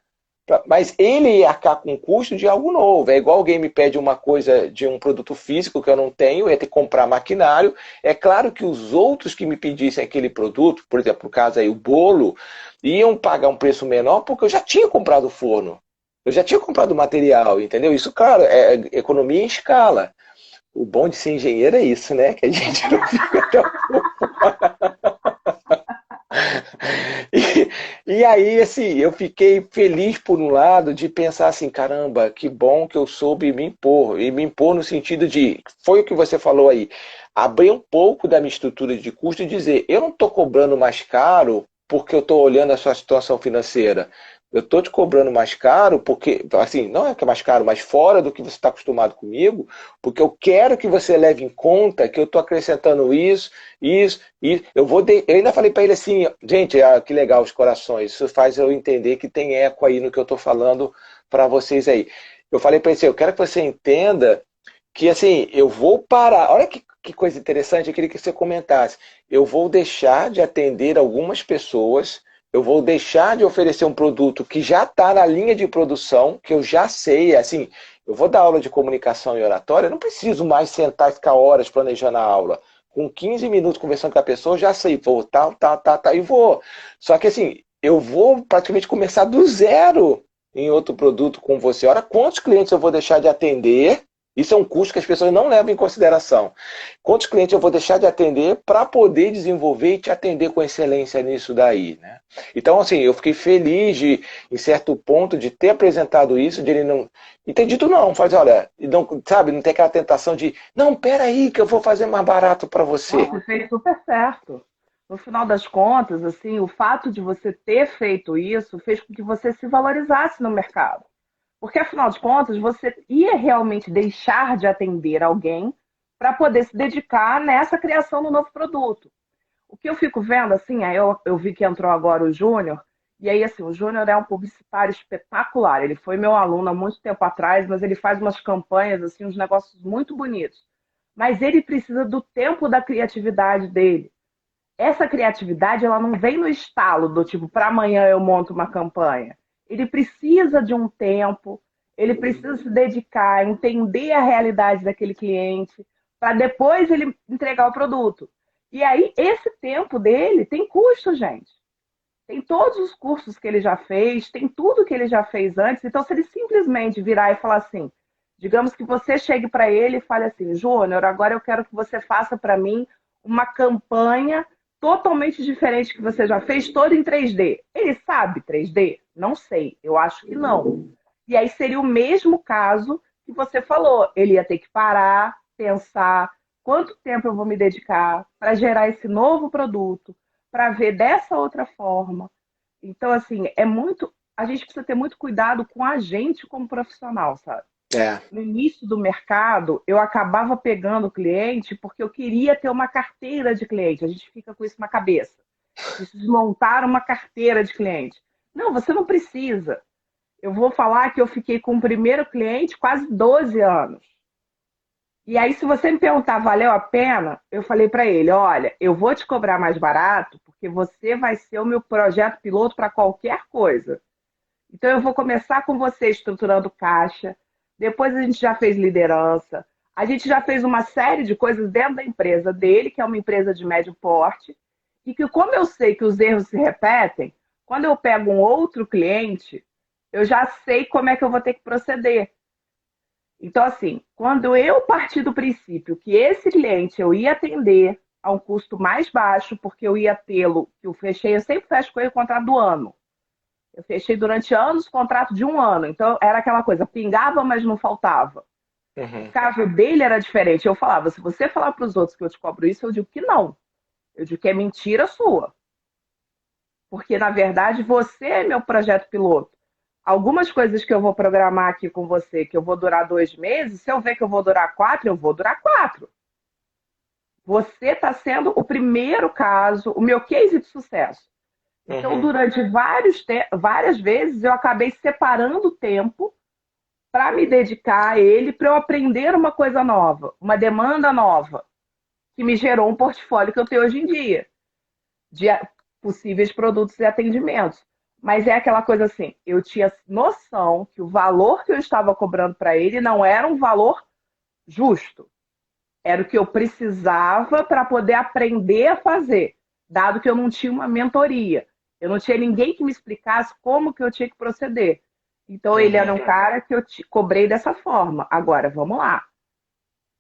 Mas ele ia arcar com o custo de algo novo. É igual alguém me pede uma coisa de um produto físico que eu não tenho, eu ia ter que comprar maquinário. É claro que os outros que me pedissem aquele produto, por exemplo, no caso aí o bolo, iam pagar um preço menor porque eu já tinha comprado o forno. Eu já tinha comprado o material, entendeu? Isso, claro, é economia em escala. O bom de ser engenheiro é isso, né? Que a gente não fica tão. E aí, assim, eu fiquei feliz por um lado de pensar assim, caramba, que bom que eu soube me impor. E me impor no sentido de, foi o que você falou aí, abrir um pouco da minha estrutura de custo e dizer, eu não estou cobrando mais caro porque eu estou olhando a sua situação financeira. Eu estou te cobrando mais caro porque, assim, não é que é mais caro, mas fora do que você está acostumado comigo, porque eu quero que você leve em conta que eu estou acrescentando isso, isso, e eu ainda falei para ele assim, gente, que legal os corações, isso faz eu entender que tem eco aí no que eu estou falando para vocês aí. Eu falei para ele assim, eu quero que você entenda que assim, eu vou parar. Olha que coisa interessante, eu queria que você comentasse. Eu vou deixar de atender algumas pessoas, eu vou deixar de oferecer um produto que já está na linha de produção, que eu já sei, assim, eu vou dar aula de comunicação e oratória, eu não preciso mais sentar e ficar horas planejando a aula. Com 15 minutos conversando com a pessoa, eu já sei, vou tal, tal, tal, tal, e vou. Só que assim, eu vou praticamente começar do zero, em outro produto com você. Ora, quantos clientes eu vou deixar de atender? Isso é um custo que as pessoas não levam em consideração. Quantos clientes eu vou deixar de atender para poder desenvolver e te atender com excelência nisso daí, né? Então, assim, eu fiquei feliz de, em certo ponto, de ter apresentado isso, de ele não... E ter dito não, fazer, olha, não, sabe, não ter aquela tentação de, não, peraí, que eu vou fazer mais barato para Não, você. você fez super certo. No final das contas, assim, o fato de você ter feito isso fez com que você se valorizasse no mercado. Porque, afinal de contas, você ia realmente deixar de atender alguém para poder se dedicar nessa criação do novo produto. O que eu fico vendo, assim, aí eu vi que entrou agora o Júnior, e aí, assim, o Júnior é um publicitário espetacular. Ele foi meu aluno há muito tempo atrás, mas ele faz umas campanhas, assim, uns negócios muito bonitos. Mas ele precisa do tempo da criatividade dele. Essa criatividade, ela não vem no estalo do tipo, para amanhã eu monto uma campanha. Ele precisa de um tempo, ele precisa se dedicar, entender a realidade daquele cliente, para depois ele entregar o produto. E aí, esse tempo dele tem custo, gente. Tem todos os cursos que ele já fez, tem tudo que ele já fez antes. Então, se ele simplesmente virar e falar assim, digamos que você chegue para ele e fale assim, Júnior, agora eu quero que você faça para mim uma campanha totalmente diferente que você já fez, toda em 3D. Ele sabe 3D? Não sei, eu acho que não. E aí seria o mesmo caso que você falou. Ele ia ter que parar, pensar quanto tempo eu vou me dedicar para gerar esse novo produto, para ver dessa outra forma. Então, assim, é muito. A gente precisa ter muito cuidado com a gente como profissional, sabe? É, No início do mercado, eu acabava pegando o cliente porque eu queria ter uma carteira de cliente. A gente fica com isso na cabeça. Preciso montar uma carteira de cliente. Não, você não precisa. Eu vou falar que eu fiquei com o primeiro cliente quase 12 anos. E aí, se você me perguntar, valeu a pena? Eu falei para ele, olha, eu vou te cobrar mais barato porque você vai ser o meu projeto piloto para qualquer coisa. Então, eu vou começar com você estruturando caixa, depois a gente já fez liderança, a gente já fez uma série de coisas dentro da empresa dele, que é uma empresa de médio porte, e que, como eu sei que os erros se repetem, quando eu pego um outro cliente, eu já sei como é que eu vou ter que proceder. Então, assim, quando eu parti do princípio que esse cliente eu ia atender a um custo mais baixo, porque eu ia tê-lo, que eu fechei, eu sempre fecho com ele o contrato do ano. Eu fechei durante anos o contrato de um ano. Então, era aquela coisa, pingava, mas não faltava. O uhum, caso dele era diferente. Eu falava, se você falar para os outros que eu te cobro isso, eu digo que não. Eu digo que é mentira sua. Porque, na verdade, você é meu projeto piloto. Algumas coisas que eu vou programar aqui com você, que eu vou durar 2 meses, se eu ver que eu vou durar 4, eu vou durar 4. Você está sendo o primeiro caso, o meu case de sucesso. Então, uhum. durante várias vezes, eu acabei separando tempo para me dedicar a ele, para eu aprender uma coisa nova, uma demanda nova, que me gerou um portfólio que eu tenho hoje em dia, de possíveis produtos e atendimentos. Mas é aquela coisa assim, eu tinha noção que o valor que eu estava cobrando para ele não era um valor justo. Era o que eu precisava para poder aprender a fazer, dado que eu não tinha uma mentoria. Eu não tinha ninguém que me explicasse como que eu tinha que proceder. Então ele era Uhum. um cara que eu cobrei dessa forma. Agora, vamos lá.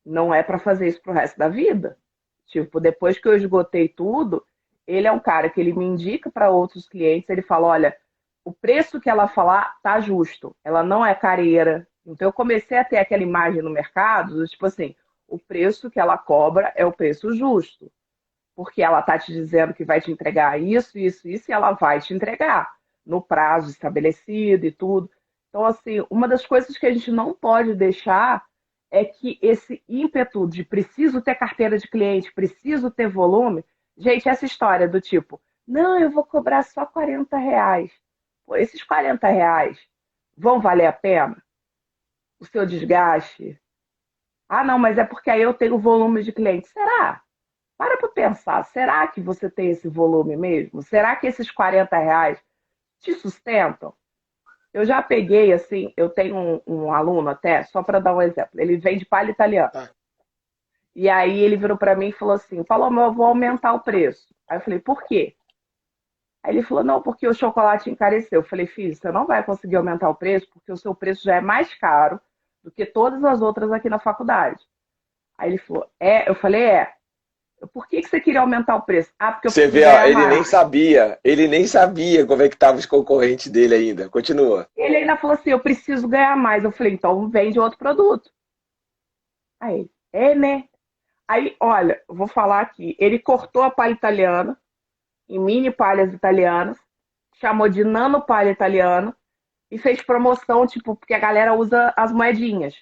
Não é para fazer isso pro resto da vida. Tipo, depois que eu esgotei tudo, ele é um cara que ele me indica para outros clientes, ele fala, olha, o preço que ela falar tá justo. Ela não é careira. Então eu comecei a ter aquela imagem no mercado, tipo assim, o preço que ela cobra é o preço justo. Porque ela tá te dizendo que vai te entregar isso, isso, isso, e ela vai te entregar no prazo estabelecido e tudo. Então, assim, uma das coisas que a gente não pode deixar é que esse ímpeto de preciso ter carteira de cliente, preciso ter volume, gente, essa história do tipo, não, eu vou cobrar só R$ 40. Pô, esses R$ 40 vão valer a pena? O seu desgaste? Ah, não, mas é porque aí eu tenho volume de cliente. Será? Para pensar, será que você tem esse volume mesmo? Será que esses R$ 40 te sustentam? Eu já peguei, assim, eu tenho um aluno até, só para dar um exemplo, ele vende palha italiana. Tá. E aí ele virou para mim e falou assim, Paloma, eu vou aumentar o preço. Aí eu falei, por quê? Aí ele falou, não, porque o chocolate encareceu. Eu falei, filho, você não vai conseguir aumentar o preço, porque o seu preço já é mais caro do que todas as outras aqui na faculdade. Aí ele falou, é? Eu falei, é. Por que você queria aumentar o preço? Ah, porque eu Você preciso vê, ó, ganhar mais. ele nem sabia como é que estavam os concorrentes dele ainda. Continua. Ele ainda falou assim, eu preciso ganhar mais. Eu falei, então vende outro produto. Aí, né? Aí, olha, eu vou falar aqui. Ele cortou a palha italiana em mini palhas italianas, chamou de nano palha italiana e fez promoção, tipo, porque a galera usa as moedinhas.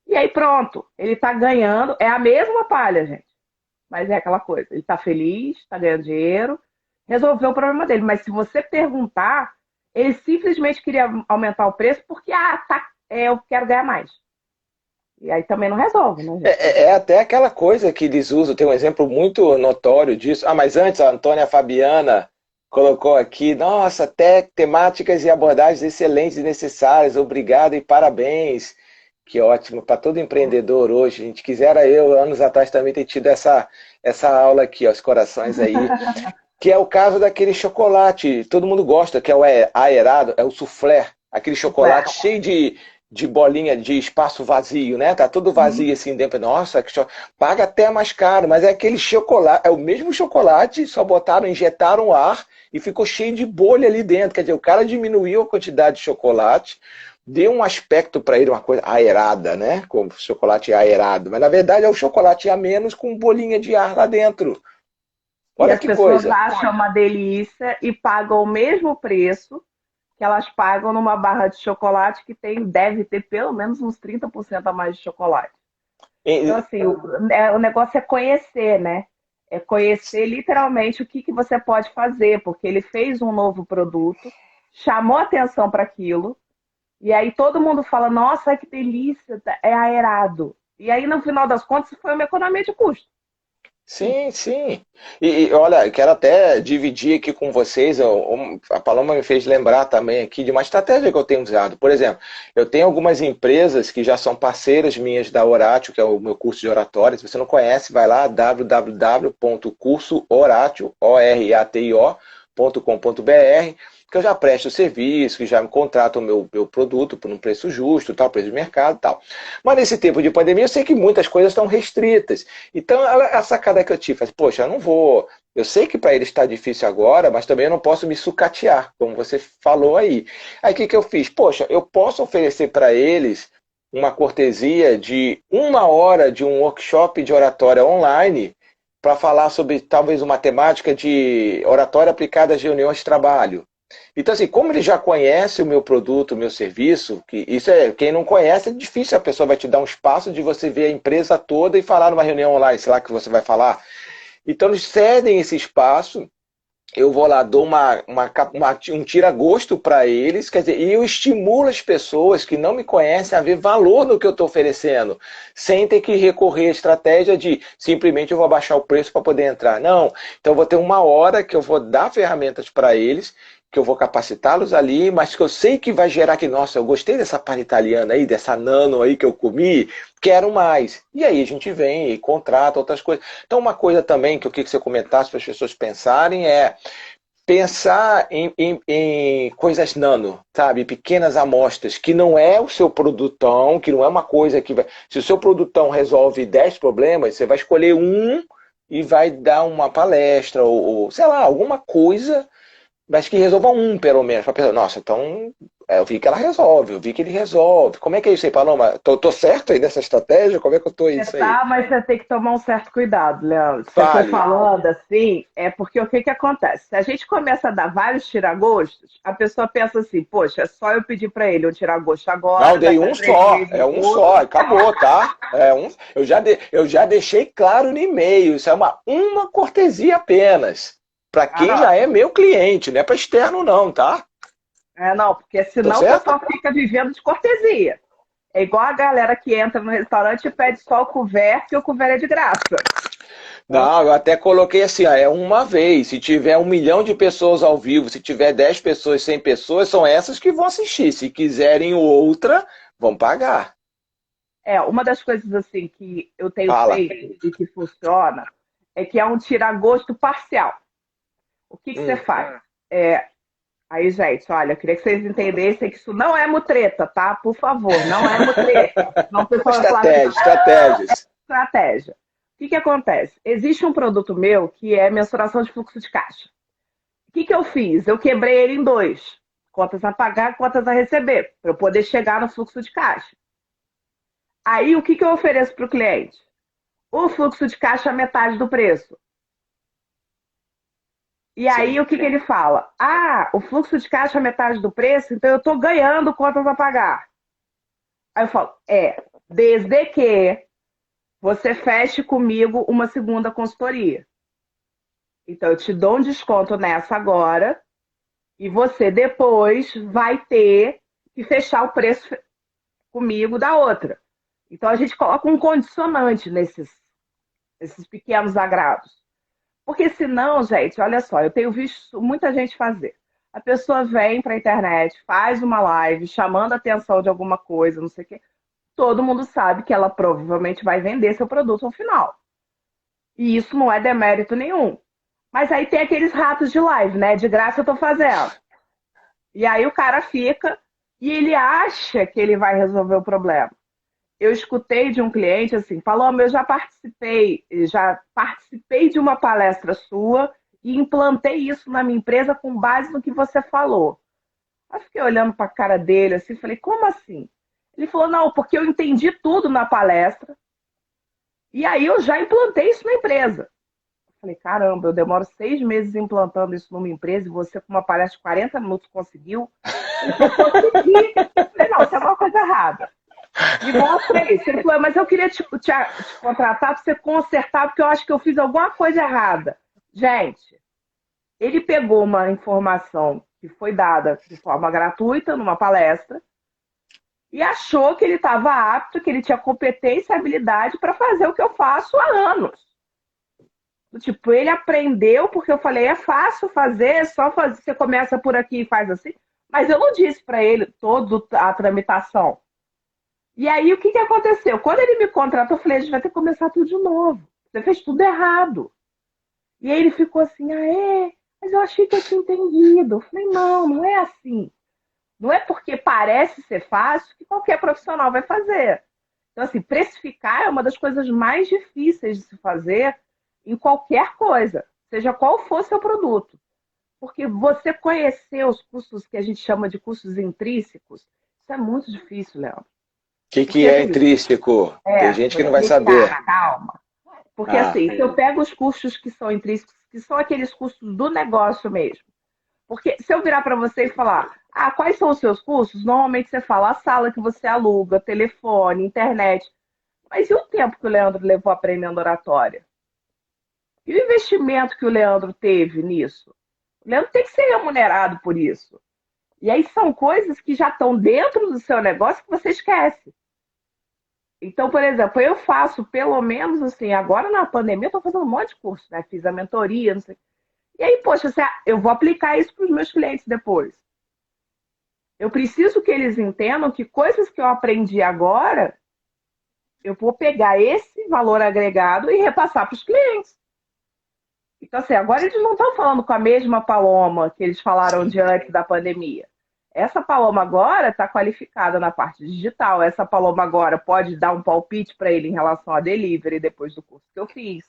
E aí pronto, ele tá ganhando, é a mesma palha, gente. Mas é aquela coisa, ele tá feliz, tá ganhando dinheiro, resolveu o problema dele. Mas se você perguntar, ele simplesmente queria aumentar o preço porque, eu quero ganhar mais. E aí também não resolve, né, gente? É até aquela coisa que eles usam, tem um exemplo muito notório disso. Ah, mas antes a Antônia Fabiana colocou aqui, nossa, temáticas e abordagens excelentes e necessárias, obrigado e parabéns. Que ótimo, para todo empreendedor hoje, gente. Quisera eu, anos atrás, também ter tido essa aula aqui, ó, os corações aí. Que é o caso daquele chocolate, todo mundo gosta, que é o aerado, é o soufflé, aquele chocolate cheio de bolinha de espaço vazio, né? Tá todo vazio assim dentro. Nossa, paga até mais caro, mas é aquele chocolate, é o mesmo chocolate, só botaram, injetaram ar e ficou cheio de bolha ali dentro. Quer dizer, o cara diminuiu a quantidade de chocolate, deu um aspecto para ele, uma coisa aerada, né? Como chocolate aerado, mas na verdade é o chocolate a menos com bolinha de ar lá dentro. E Olha as que pessoas coisa. acham uma delícia e pagam o mesmo preço que elas pagam numa barra de chocolate que deve ter pelo menos uns 30% a mais de chocolate. Então, assim, o negócio é conhecer, né? É conhecer literalmente o que você pode fazer, porque ele fez um novo produto, chamou atenção para aquilo, e aí todo mundo fala, nossa, que delícia, é aerado. E aí, no final das contas, foi uma economia de custo. Sim, sim. Olha, quero até dividir aqui com vocês. A Paloma me fez lembrar também aqui de uma estratégia que eu tenho usado. Por exemplo, eu tenho algumas empresas que já são parceiras minhas da Oratio, que é o meu curso de oratória. Se você não conhece, vai lá www.cursooratio.com.br, que eu já presto serviço, que já me contrato o meu produto por um preço justo, tal, preço de mercado e tal. Mas nesse tempo de pandemia, eu sei que muitas coisas estão restritas. Então, a sacada que eu tive, falei, poxa, eu não vou. Eu sei que para ele está difícil agora, mas também eu não posso me sucatear, como você falou aí. Aí o que eu fiz? Poxa, eu posso oferecer para eles uma cortesia de 1 hora de um workshop de oratória online para falar sobre talvez uma temática de oratória aplicada às reuniões de trabalho. Então, assim, como ele já conhece o meu produto, o meu serviço, que isso é, quem não conhece, é difícil, a pessoa vai te dar um espaço de você ver a empresa toda e falar numa reunião online, sei lá que você vai falar. Então, eles cedem esse espaço, eu vou lá, dou um tira-gosto para eles, quer dizer, e eu estimulo as pessoas que não me conhecem a ver valor no que eu estou oferecendo, sem ter que recorrer à estratégia de simplesmente eu vou abaixar o preço para poder entrar. Não, então eu vou ter 1 hora que eu vou dar ferramentas para eles, que eu vou capacitá-los ali, mas que eu sei que vai gerar que, nossa, eu gostei dessa palha italiana aí, dessa nano aí que eu comi, quero mais. E aí a gente vem e contrata outras coisas. Então uma coisa também que eu queria que você comentasse para as pessoas pensarem é pensar em coisas nano, sabe? Pequenas amostras, que não é o seu produtão, que não é uma coisa que vai. Se o seu produtão resolve 10 problemas, você vai escolher um e vai dar uma palestra, ou sei lá, alguma coisa, mas que resolva um, pelo menos, para pensar, nossa, então eu vi que ela resolve, eu vi que ele resolve. Como é que é isso aí, Paloma? Tô certo aí nessa estratégia? Como é que eu tô Você isso aí? tá, mas você tem que tomar um certo cuidado, Leandro. Você foi Fale. falando assim, é porque o que que acontece? Se a gente começa a dar vários tiragostos, a pessoa pensa assim, poxa, é só eu pedir para ele um tiragosto Não, agora, dei daqui a um três só, meses é um outro. só, acabou, tá? Eu já deixei claro no e-mail, isso é uma cortesia apenas. Para Ah, quem não. já é meu cliente, não é para externo não, tá? É, não, porque Tô senão o certo? pessoal fica vivendo de cortesia. É igual a galera que entra no restaurante e pede só o couvert, que o couvert é de graça. Então, Não, eu até coloquei assim, ó, é uma vez. Se tiver 1 milhão de pessoas ao vivo, se tiver 10 pessoas, 100 pessoas, são essas que vão assistir. Se quiserem outra, vão pagar. uma das coisas assim que eu tenho Fala. feito e que funciona é que é um tiragosto parcial. O que você faz? Aí, gente, olha, eu queria que vocês entendessem que isso não é mutreta, tá? Por favor, não é mutreta. Não o pessoal vai falar assim, Estratégias. estratégia. O que acontece? Existe um produto meu que é mensuração de fluxo de caixa. O que eu fiz? Eu quebrei ele em dois. Contas a pagar, contas a receber, para eu poder chegar no fluxo de caixa. Aí, o que eu ofereço para o cliente? O fluxo de caixa é metade do preço. E aí, Sim. o que ele fala? Ah, o fluxo de caixa é metade do preço, então eu estou ganhando contas a pagar. Aí eu falo, desde que você feche comigo uma segunda consultoria. Então, eu te dou um desconto nessa agora e você depois vai ter que fechar o preço comigo da outra. Então, a gente coloca um condicionante nesses pequenos agrados. Porque senão, gente, olha só, eu tenho visto muita gente fazer. A pessoa vem para a internet, faz uma live chamando a atenção de alguma coisa, não sei o quê. Todo mundo sabe que ela provavelmente vai vender seu produto no final. E isso não é demérito nenhum. Mas aí tem aqueles ratos de live, né? De graça eu tô fazendo. E aí o cara fica e ele acha que ele vai resolver o problema. Eu escutei de um cliente assim, Paloma, eu já participei de uma palestra sua e implantei isso na minha empresa com base no que você falou. Aí fiquei olhando para a cara dele assim, falei, como assim? Ele falou, não, porque eu entendi tudo na palestra e aí eu já implantei isso na empresa. Eu falei, caramba, eu demoro 6 meses implantando isso numa empresa e você com uma palestra de 40 minutos conseguiu? Eu consegui. Eu falei, não, tem alguma coisa errada. Me mostra isso. Ele falou, mas eu queria te contratar para você consertar, porque eu acho que eu fiz alguma coisa errada. Gente, ele pegou uma informação que foi dada de forma gratuita numa palestra e achou que ele estava apto, que ele tinha competência e habilidade para fazer o que eu faço há anos. Tipo, ele aprendeu porque eu falei, é fácil fazer, é só fazer, você começa por aqui e faz assim. Mas eu não disse para ele toda a tramitação. E aí, o que aconteceu? Quando ele me contratou, eu falei, a gente vai ter que começar tudo de novo. Você fez tudo errado. E aí ele ficou assim, mas eu achei que eu tinha entendido. Eu falei, não, não é assim. Não é porque parece ser fácil que qualquer profissional vai fazer. Então, assim, precificar é uma das coisas mais difíceis de se fazer em qualquer coisa, seja qual for seu produto. Porque você conhecer os custos que a gente chama de custos intrínsecos, isso é muito difícil, Léo. O que é intrínseco? Tem gente que não vai saber. Calma. Porque assim, se eu pego os custos que são intrínsecos, que são aqueles custos do negócio mesmo. Porque se eu virar para você e falar, quais são os seus custos? Normalmente você fala a sala que você aluga, telefone, internet. Mas e o tempo que o Leandro levou aprendendo oratória? E o investimento que o Leandro teve nisso? O Leandro tem que ser remunerado por isso. E aí são coisas que já estão dentro do seu negócio que você esquece. Então, por exemplo, eu faço pelo menos assim, agora na pandemia eu estou fazendo um monte de curso, né? Fiz a mentoria, não sei. E aí, poxa, eu vou aplicar isso para os meus clientes depois. Eu preciso que eles entendam que coisas que eu aprendi agora, eu vou pegar esse valor agregado e repassar para os clientes. Então, assim, agora eles não estão falando com a mesma Paloma que eles falaram de antes da pandemia. Essa Paloma agora está qualificada na parte digital. Essa Paloma agora pode dar um palpite para ele em relação a delivery depois do curso que eu fiz.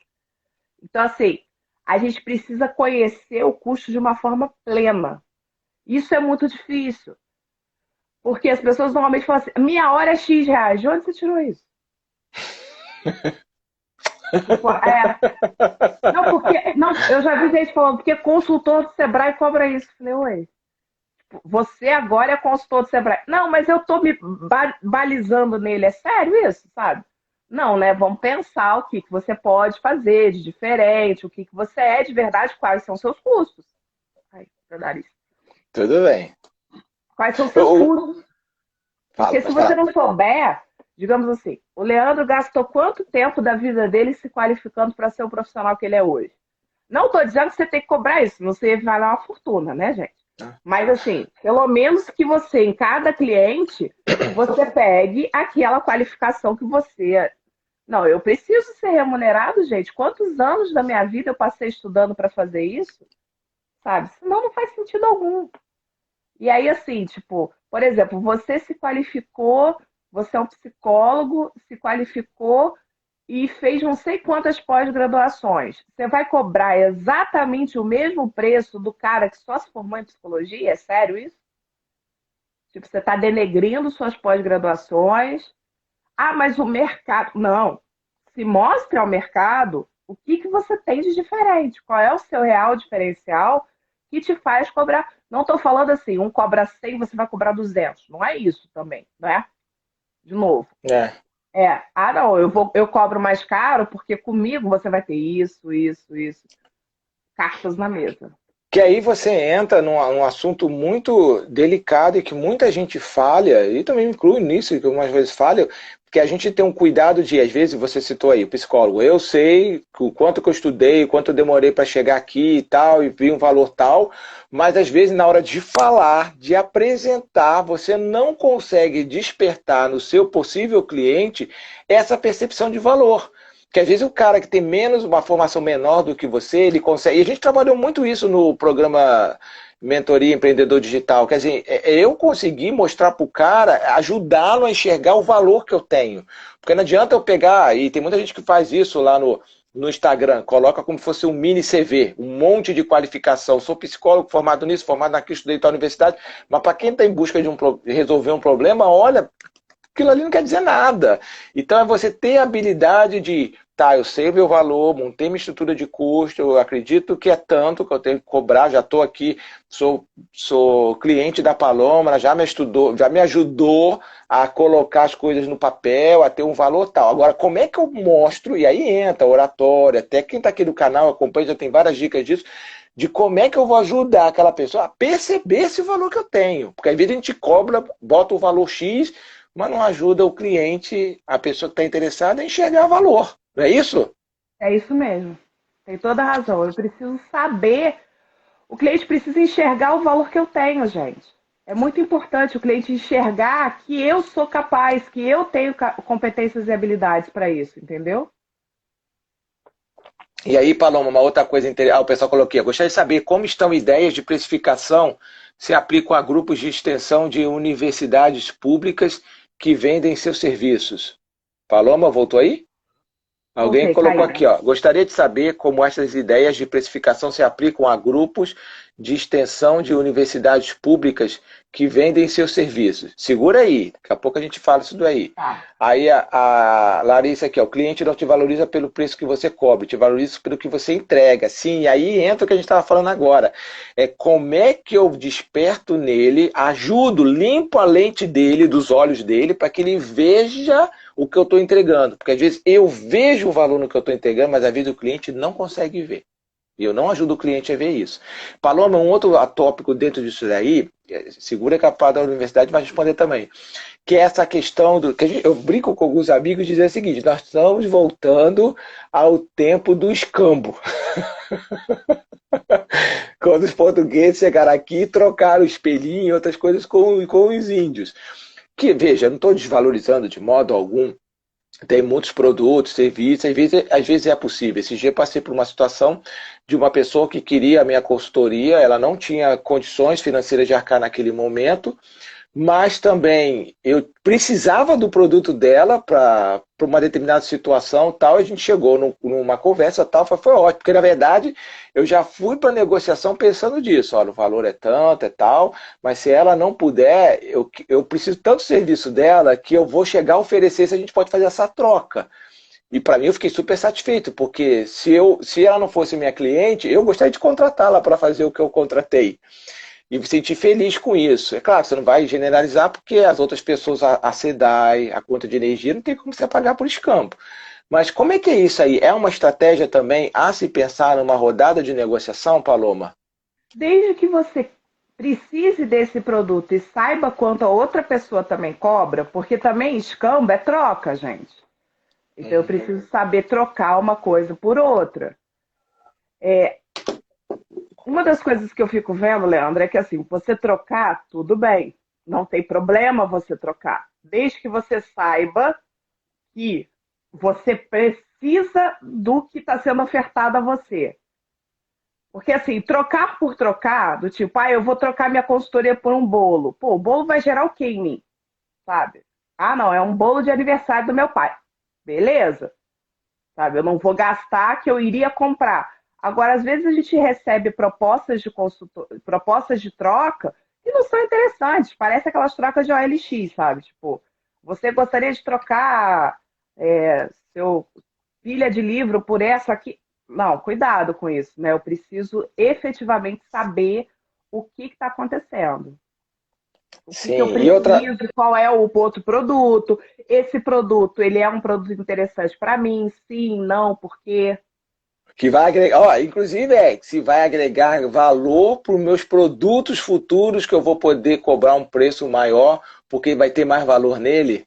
Então, assim, a gente precisa conhecer o custo de uma forma plena. Isso é muito difícil. Porque as pessoas normalmente falam assim, minha hora é X reais. De onde você tirou isso? Não, eu já vi gente falando, porque consultor do Sebrae cobra isso. Eu falei, oi, você agora é consultor do Sebrae. Não, mas eu tô me balizando nele. É sério isso, sabe? Não, né? Vamos pensar o que você pode fazer de diferente, o que você é de verdade, quais são os seus custos. Ai, tudo bem. Quais são os seus custos? Porque se você não souber, digamos assim, o Leandro gastou quanto tempo da vida dele se qualificando para ser o profissional que ele é hoje? Não estou dizendo que você tem que cobrar isso, não sei, vai dar uma fortuna, né, gente? Mas, assim, pelo menos que você, em cada cliente, você pegue aquela qualificação que você... Não, eu preciso ser remunerado, gente. Quantos anos da minha vida eu passei estudando para fazer isso? sabe? Senão não faz sentido algum. E aí, assim, tipo, por exemplo, você se qualificou, você é um psicólogo, se qualificou e fez não sei quantas pós-graduações. Você vai cobrar exatamente o mesmo preço do cara que só se formou em psicologia? É sério isso? Tipo, você está denegrindo suas pós-graduações. Ah, mas o mercado. Não. Se mostre ao mercado o que, que você tem de diferente. Qual é o seu real diferencial que te faz cobrar. Não estou falando assim, um cobra 100, você vai cobrar 200. Não é isso também, né? De novo. É. Não, eu cobro mais caro porque comigo você vai ter isso, isso, isso. Cartas na mesa. Que aí você entra num assunto muito delicado e que muita gente falha, e também me incluo nisso, que algumas vezes falha, porque a gente tem um cuidado de, às vezes, você citou aí, o psicólogo, eu sei o quanto que eu estudei, o quanto eu demorei para chegar aqui e tal, e vi um valor tal, mas às vezes na hora de falar, de apresentar, você não consegue despertar no seu possível cliente essa percepção de valor. Porque às vezes o cara que tem menos, uma formação menor do que você, ele consegue. E a gente trabalhou muito isso no programa Mentoria Empreendedor Digital. Quer dizer, eu consegui mostrar para o cara, ajudá-lo a enxergar o valor que eu tenho. Porque não adianta eu pegar, e tem muita gente que faz isso lá no Instagram, coloca como se fosse um mini CV, um monte de qualificação. Sou psicólogo formado nisso, formado naquilo, estudei na universidade. Mas para quem está em busca de resolver um problema, olha, aquilo ali não quer dizer nada. Então é você ter a habilidade de, tá, eu sei o meu valor, montei minha estrutura de custo, eu acredito que é tanto que eu tenho que cobrar, já estou aqui, sou cliente da Paloma, ela já me estudou, já me ajudou a colocar as coisas no papel, a ter um valor tal. Agora, como é que eu mostro, e aí entra oratória, até quem está aqui no canal acompanha, já tem várias dicas disso, de como é que eu vou ajudar aquela pessoa a perceber esse valor que eu tenho. Porque às vezes a gente cobra, bota o valor X, mas não ajuda o cliente, a pessoa que está interessada, a enxergar valor. Não é isso? É isso mesmo. Tem toda a razão. Eu preciso saber. O cliente precisa enxergar o valor que eu tenho, gente. É muito importante o cliente enxergar que eu sou capaz, que eu tenho competências e habilidades para isso, entendeu? E aí, Paloma, uma outra coisa interessante. Ah, o pessoal colocou aqui. Eu gostaria de saber como estão ideias de precificação se aplicam a grupos de extensão de universidades públicas que vendem seus serviços. Paloma, voltou aí? Alguém Voltei, colocou caí. aqui, ó. Gostaria de saber como essas ideias de precificação se aplicam a grupos de extensão de universidades públicas que vendem seus serviços. Segura aí, daqui a pouco a gente fala isso daí. Tá. Aí a Larissa aqui, ó, o cliente não te valoriza pelo preço que você cobra, te valoriza pelo que você entrega. Sim, e aí entra o que a gente estava falando agora. É como é que eu desperto nele, ajudo, limpo a lente dele, dos olhos dele, para que ele veja o que eu estou entregando. Porque às vezes eu vejo o valor no que eu estou entregando, mas às vezes o cliente não consegue ver. E eu não ajudo o cliente a ver isso. Paloma, um outro tópico dentro disso daí, segura que a parte da universidade vai responder também, que é essa questão do. Eu brinco com alguns amigos e dizer o seguinte: nós estamos voltando ao tempo do escambo. Quando os portugueses chegaram aqui e trocaram o espelhinho e outras coisas com os índios. Que, veja, não estou desvalorizando de modo algum. Tem muitos produtos, serviços, às vezes é possível. Esse dia eu passei por uma situação de uma pessoa que queria a minha consultoria, ela não tinha condições financeiras de arcar naquele momento, mas também eu precisava do produto dela para uma determinada situação tal, a gente chegou numa conversa tal, foi ótimo, porque na verdade eu já fui para a negociação pensando disso, olha, o valor é tanto, é tal, mas se ela não puder, eu preciso tanto do serviço dela que eu vou chegar a oferecer se a gente pode fazer essa troca. E para mim eu fiquei super satisfeito, porque se ela não fosse minha cliente, eu gostaria de contratá-la para fazer o que eu contratei e me sentir feliz com isso. É claro, você não vai generalizar porque as outras pessoas, a SEDAI, a conta de energia, não tem como você pagar por escampo. Mas como é que é isso aí? É uma estratégia também a se pensar numa rodada de negociação, Paloma? Desde que você precise desse produto e saiba quanto a outra pessoa também cobra, porque também escambo é troca, gente. Então eu preciso saber trocar uma coisa por outra. Uma das coisas que eu fico vendo, Leandro, é que assim, você trocar, tudo bem. Não tem problema você trocar. Desde que você saiba que você precisa do que está sendo ofertado a você. Porque assim, trocar por trocar, do tipo, eu vou trocar minha consultoria por um bolo. Pô, o bolo vai gerar o quê em mim? Sabe? Ah, não, é um bolo de aniversário do meu pai. Beleza, sabe? Eu não vou gastar que eu iria comprar. Agora, às vezes a gente recebe propostas de troca que não são interessantes. Parece aquelas trocas de OLX, sabe? Tipo, você gostaria de trocar seu pilha de livro por essa aqui? Não, cuidado com isso, né? Eu preciso efetivamente saber o que está acontecendo. O que que eu Sim, e outra, preciso, qual é o outro produto, esse produto, ele é um produto interessante para mim, sim, não, por quê? que vai agregar, ó, inclusive se vai agregar valor para os meus produtos futuros que eu vou poder cobrar um preço maior, porque vai ter mais valor nele.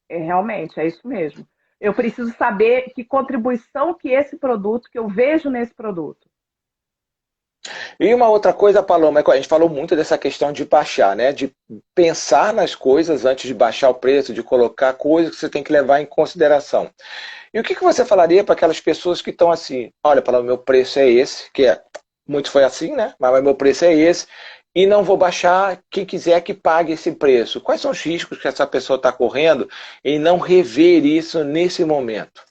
Realmente, é isso mesmo. Eu preciso saber que contribuição que esse produto, que eu vejo nesse produto. E uma outra coisa, Paloma, a gente falou muito dessa questão de baixar, né? De pensar nas coisas antes de baixar o preço, de colocar coisas que você tem que levar em consideração. E o que você falaria para aquelas pessoas que estão assim, olha, Paloma, meu preço é esse, muito foi assim, né? Mas meu preço é esse, e não vou baixar, quem quiser que pague esse preço. Quais são os riscos que essa pessoa está correndo em não rever isso nesse momento?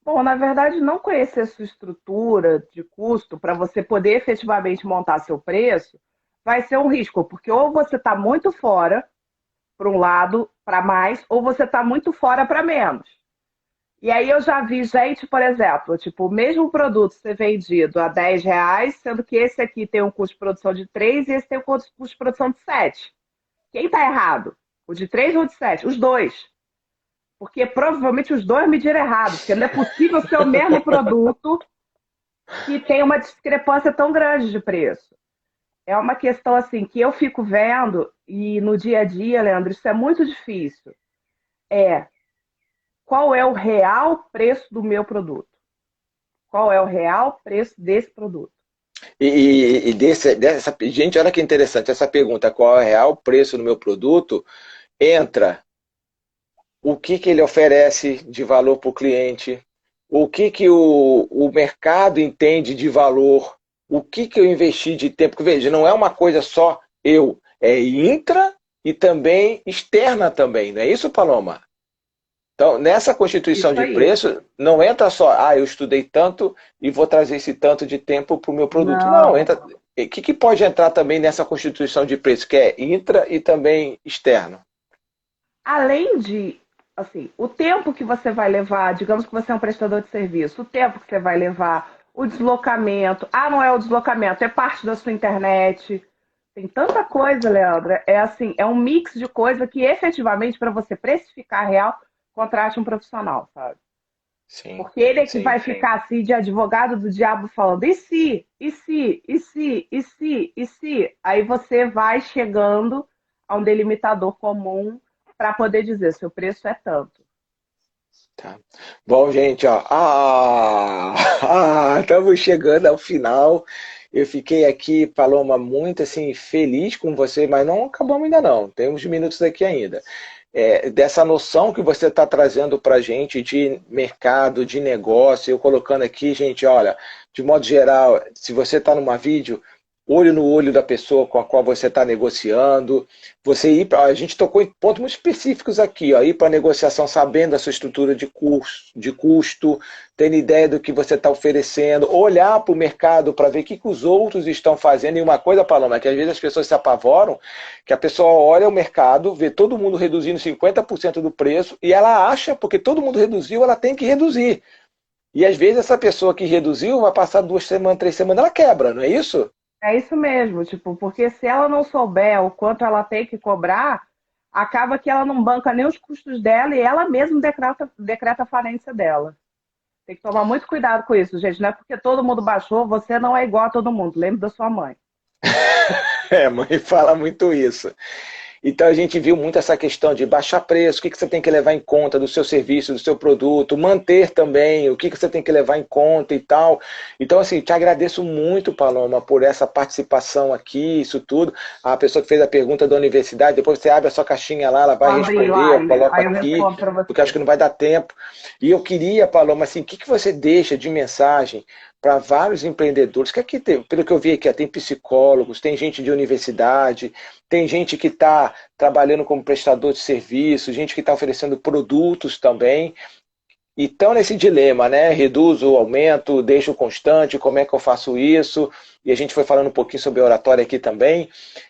Bom, na verdade, não conhecer sua estrutura de custo para você poder efetivamente montar seu preço vai ser um risco, porque ou você está muito fora para um lado, para mais, ou você está muito fora para menos. E aí eu já vi gente, por exemplo, tipo, o mesmo produto ser vendido a R$ 10, sendo que esse aqui tem um custo de produção de 3 e esse tem um custo de produção de 7. Quem está errado? O de 3 ou o de 7? Os dois. Porque provavelmente os dois mediram errado, porque não é possível ser o mesmo produto que tem uma discrepância tão grande de preço. É uma questão assim que eu fico vendo e no dia a dia, Leandro, isso é muito difícil. É qual é o real preço do meu produto? Qual é o real preço desse produto? Gente, olha que interessante, essa pergunta, qual é o real preço do meu produto, entra o que ele oferece de valor para o cliente, o que o mercado entende de valor, o que eu investi de tempo. Porque, veja, não é uma coisa só eu, é intra e também externa também, não é isso, Paloma? Então, nessa constituição Isso de aí. preço, não entra só, eu estudei tanto e vou trazer esse tanto de tempo para o meu produto. Não, Não. entra. O que pode entrar também nessa constituição de preço, que é intra e também externo? Além de, assim, o tempo que você vai levar, digamos que você é um prestador de serviço, o tempo que você vai levar, o deslocamento. Ah, não é o deslocamento, é parte da sua internet. Tem tanta coisa, Leandro. É assim, é um mix de coisa que efetivamente, para você precificar real, contrate um profissional, sabe? Sim, Porque ele é que sim. vai ficar assim de advogado do diabo falando, e se, e se, e se, e se, e se? Aí você vai chegando a um delimitador comum para poder dizer, seu preço é tanto. Tá. Bom, gente, ó, estamos chegando ao final. Eu fiquei aqui, Paloma, muito assim feliz com você, mas não acabamos ainda não. Temos minutos aqui ainda. Dessa noção que você está trazendo para a gente de mercado, de negócio, eu colocando aqui, gente, olha, de modo geral, se você está numa vídeo, olho no olho da pessoa com a qual você está negociando, a gente tocou em pontos muito específicos aqui, ó, ir para a negociação sabendo a sua estrutura de custo, tendo ideia do que você está oferecendo, olhar para o mercado para ver o que os outros estão fazendo. E uma coisa, Paloma, é que às vezes as pessoas se apavoram, que a pessoa olha o mercado, vê todo mundo reduzindo 50% do preço e ela acha, porque todo mundo reduziu, ela tem que reduzir. E às vezes essa pessoa que reduziu vai passar 2 semanas, 3 semanas, ela quebra, não é isso? É isso mesmo, tipo, porque se ela não souber o quanto ela tem que cobrar, acaba que ela não banca nem os custos dela e ela mesma decreta a falência dela. Tem que tomar muito cuidado com isso, gente. Não é porque todo mundo baixou, você não é igual a todo mundo. Lembre da sua mãe. Mãe fala muito isso. Então a gente viu muito essa questão de baixar preço, o que você tem que levar em conta do seu serviço, do seu produto, manter também, o que você tem que levar em conta e tal. Então, assim, te agradeço muito, Paloma, por essa participação aqui, isso tudo. A pessoa que fez a pergunta da universidade, depois você abre a sua caixinha lá, ela Vou vai abrir responder, lá, eu coloco aí eu aqui, respondo para porque acho você. que não vai dar tempo. E eu queria, Paloma, assim, o que você deixa de mensagem para vários empreendedores, que aqui tem, pelo que eu vi aqui, tem psicólogos, tem gente de universidade, tem gente que está trabalhando como prestador de serviço, gente que está oferecendo produtos também. E estão nesse dilema, né? Reduzo, aumento, deixo constante, como é que eu faço isso? E a gente foi falando um pouquinho sobre oratória aqui também.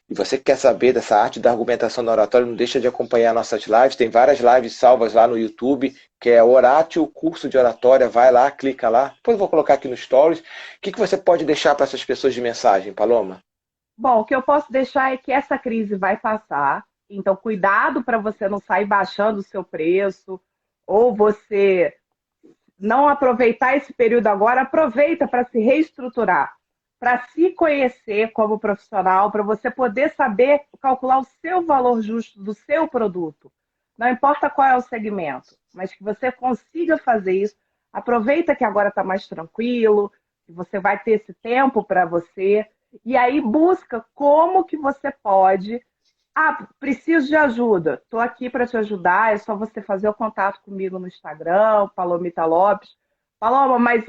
E você que quer saber dessa arte da argumentação da oratória, não deixa de acompanhar nossas lives. Tem várias lives salvas lá no YouTube, que é Oratio, curso de oratória. Vai lá, clica lá. Depois eu vou colocar aqui no Stories. O que você pode deixar para essas pessoas de mensagem, Paloma? Bom, o que eu posso deixar é que essa crise vai passar, então cuidado para você não sair baixando o seu preço, ou você não aproveitar esse período agora, aproveita para se reestruturar, para se conhecer como profissional, para você poder saber calcular o seu valor justo do seu produto. Não importa qual é o segmento, mas que você consiga fazer isso. Aproveita que agora está mais tranquilo, que você vai ter esse tempo para você, e aí busca como que você pode. Ah, preciso de ajuda. Estou aqui para te ajudar. É só você fazer o contato comigo no Instagram, Palomita Lopes. Paloma, mas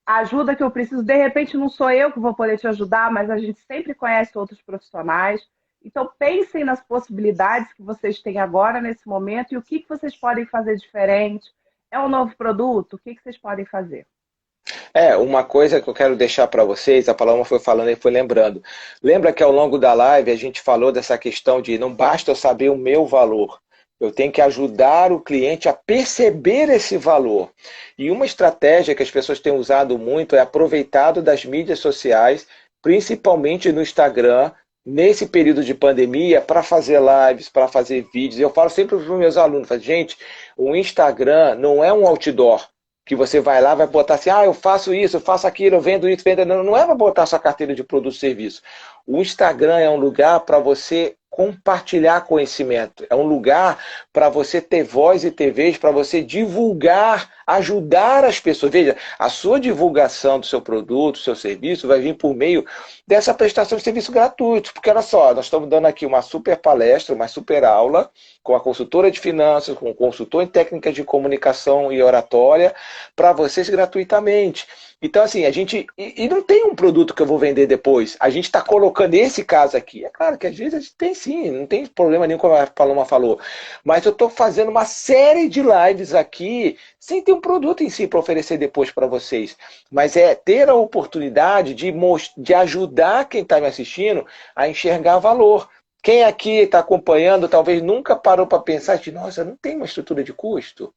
a ajuda que eu preciso, de repente não sou eu que vou poder te ajudar, mas a gente sempre conhece outros profissionais. Então pensem nas possibilidades que vocês têm agora nesse momento e o que vocês podem fazer diferente. É um novo produto? O que vocês podem fazer? Uma coisa que eu quero deixar para vocês, a Paloma foi falando e foi lembrando. Lembra que ao longo da live a gente falou dessa questão de não basta eu saber o meu valor, eu tenho que ajudar o cliente a perceber esse valor. E uma estratégia que as pessoas têm usado muito é aproveitado das mídias sociais, principalmente no Instagram, nesse período de pandemia, para fazer lives, para fazer vídeos. Eu falo sempre para os meus alunos, gente, o Instagram não é um outdoor que você vai lá, vai botar assim, eu faço isso, eu faço aquilo, eu vendo isso, vendo... Não é para botar sua carteira de produto e serviço. O Instagram é um lugar para você compartilhar conhecimento. É um lugar para você ter voz e ter vez, para você divulgar, ajudar as pessoas. Veja, a sua divulgação do seu produto, do seu serviço, vai vir por meio dessa prestação de serviço gratuito. Porque olha só, nós estamos dando aqui uma super palestra, uma super aula, com a consultora de finanças, com o consultor em técnicas de comunicação e oratória, para vocês gratuitamente. Então, assim, a gente... E não tem um produto que eu vou vender depois. A gente está colocando esse caso aqui. É claro que às vezes a gente tem sim, não tem problema nenhum, como a Paloma falou. Mas eu estou fazendo uma série de lives aqui, sem ter um produto em si para oferecer depois para vocês. Mas é ter a oportunidade de ajudar quem está me assistindo a enxergar valor. Quem aqui está acompanhando talvez nunca parou para pensar de, nossa, não tem uma estrutura de custo.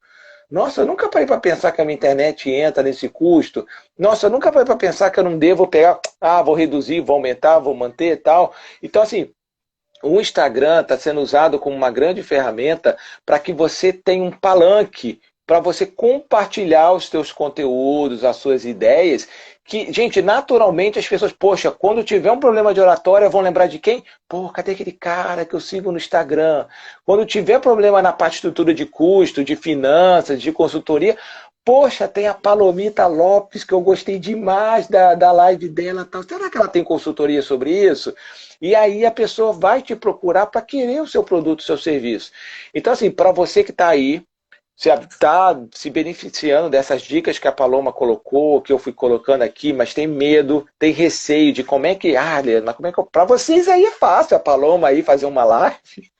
Nossa, eu nunca parei para pensar que a minha internet entra nesse custo. Nossa, eu nunca parei para pensar que eu não devo pegar, vou reduzir, vou aumentar, vou manter e tal. Então, assim, o Instagram está sendo usado como uma grande ferramenta para que você tenha um palanque para você compartilhar os seus conteúdos, as suas ideias, que, gente, naturalmente as pessoas, poxa, quando tiver um problema de oratória, vão lembrar de quem? Pô, cadê aquele cara que eu sigo no Instagram? Quando tiver problema na parte de estrutura de custo, de finanças, de consultoria, poxa, tem a Palomita Lopes, que eu gostei demais da live dela. Tal. Será que ela tem consultoria sobre isso? E aí a pessoa vai te procurar para querer o seu produto, o seu serviço. Então, assim, para você que está aí, você está se beneficiando dessas dicas que a Paloma colocou, que eu fui colocando aqui, mas tem medo, tem receio de como é que... Leandro, como é que... Para vocês aí é fácil, a Paloma aí fazer uma live.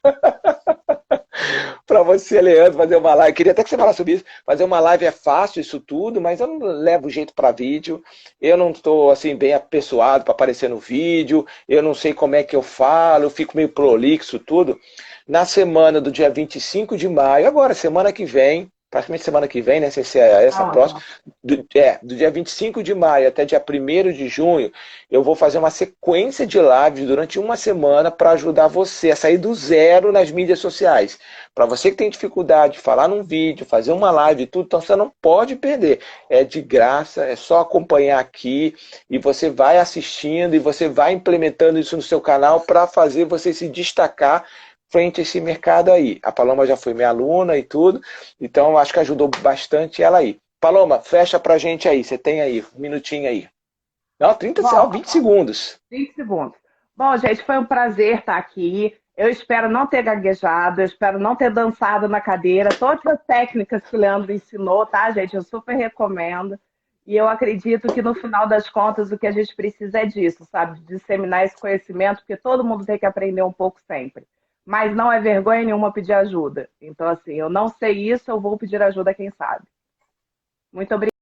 Para você, Leandro, fazer uma live. Queria até que você falasse sobre isso. Fazer uma live é fácil, isso tudo, mas eu não levo jeito para vídeo. Eu não estou assim, bem apessoado para aparecer no vídeo. Eu não sei como é que eu falo, eu fico meio prolixo, tudo. Na semana do dia 25 de maio, agora, semana que vem, praticamente semana que vem, né? Se é essa próxima, do dia 25 de maio até dia 1º de junho, eu vou fazer uma sequência de lives durante uma semana para ajudar você a sair do zero nas mídias sociais. Para você que tem dificuldade de falar num vídeo, fazer uma live e tudo, então você não pode perder. É de graça, é só acompanhar aqui e você vai assistindo e você vai implementando isso no seu canal para fazer você se destacar frente a esse mercado aí. A Paloma já foi minha aluna e tudo, então acho que ajudou bastante ela aí. Paloma, fecha pra gente aí, você tem aí, um minutinho aí. Não, 20 segundos. 20 segundos. Bom, gente, foi um prazer estar aqui. Eu espero não ter gaguejado, eu espero não ter dançado na cadeira. Todas as técnicas que o Leandro ensinou, tá, gente? Eu super recomendo. E eu acredito que no final das contas o que a gente precisa é disso, sabe? De disseminar esse conhecimento, porque todo mundo tem que aprender um pouco sempre. Mas não é vergonha nenhuma pedir ajuda. Então, assim, eu não sei isso, eu vou pedir ajuda a quem sabe. Muito obrigada.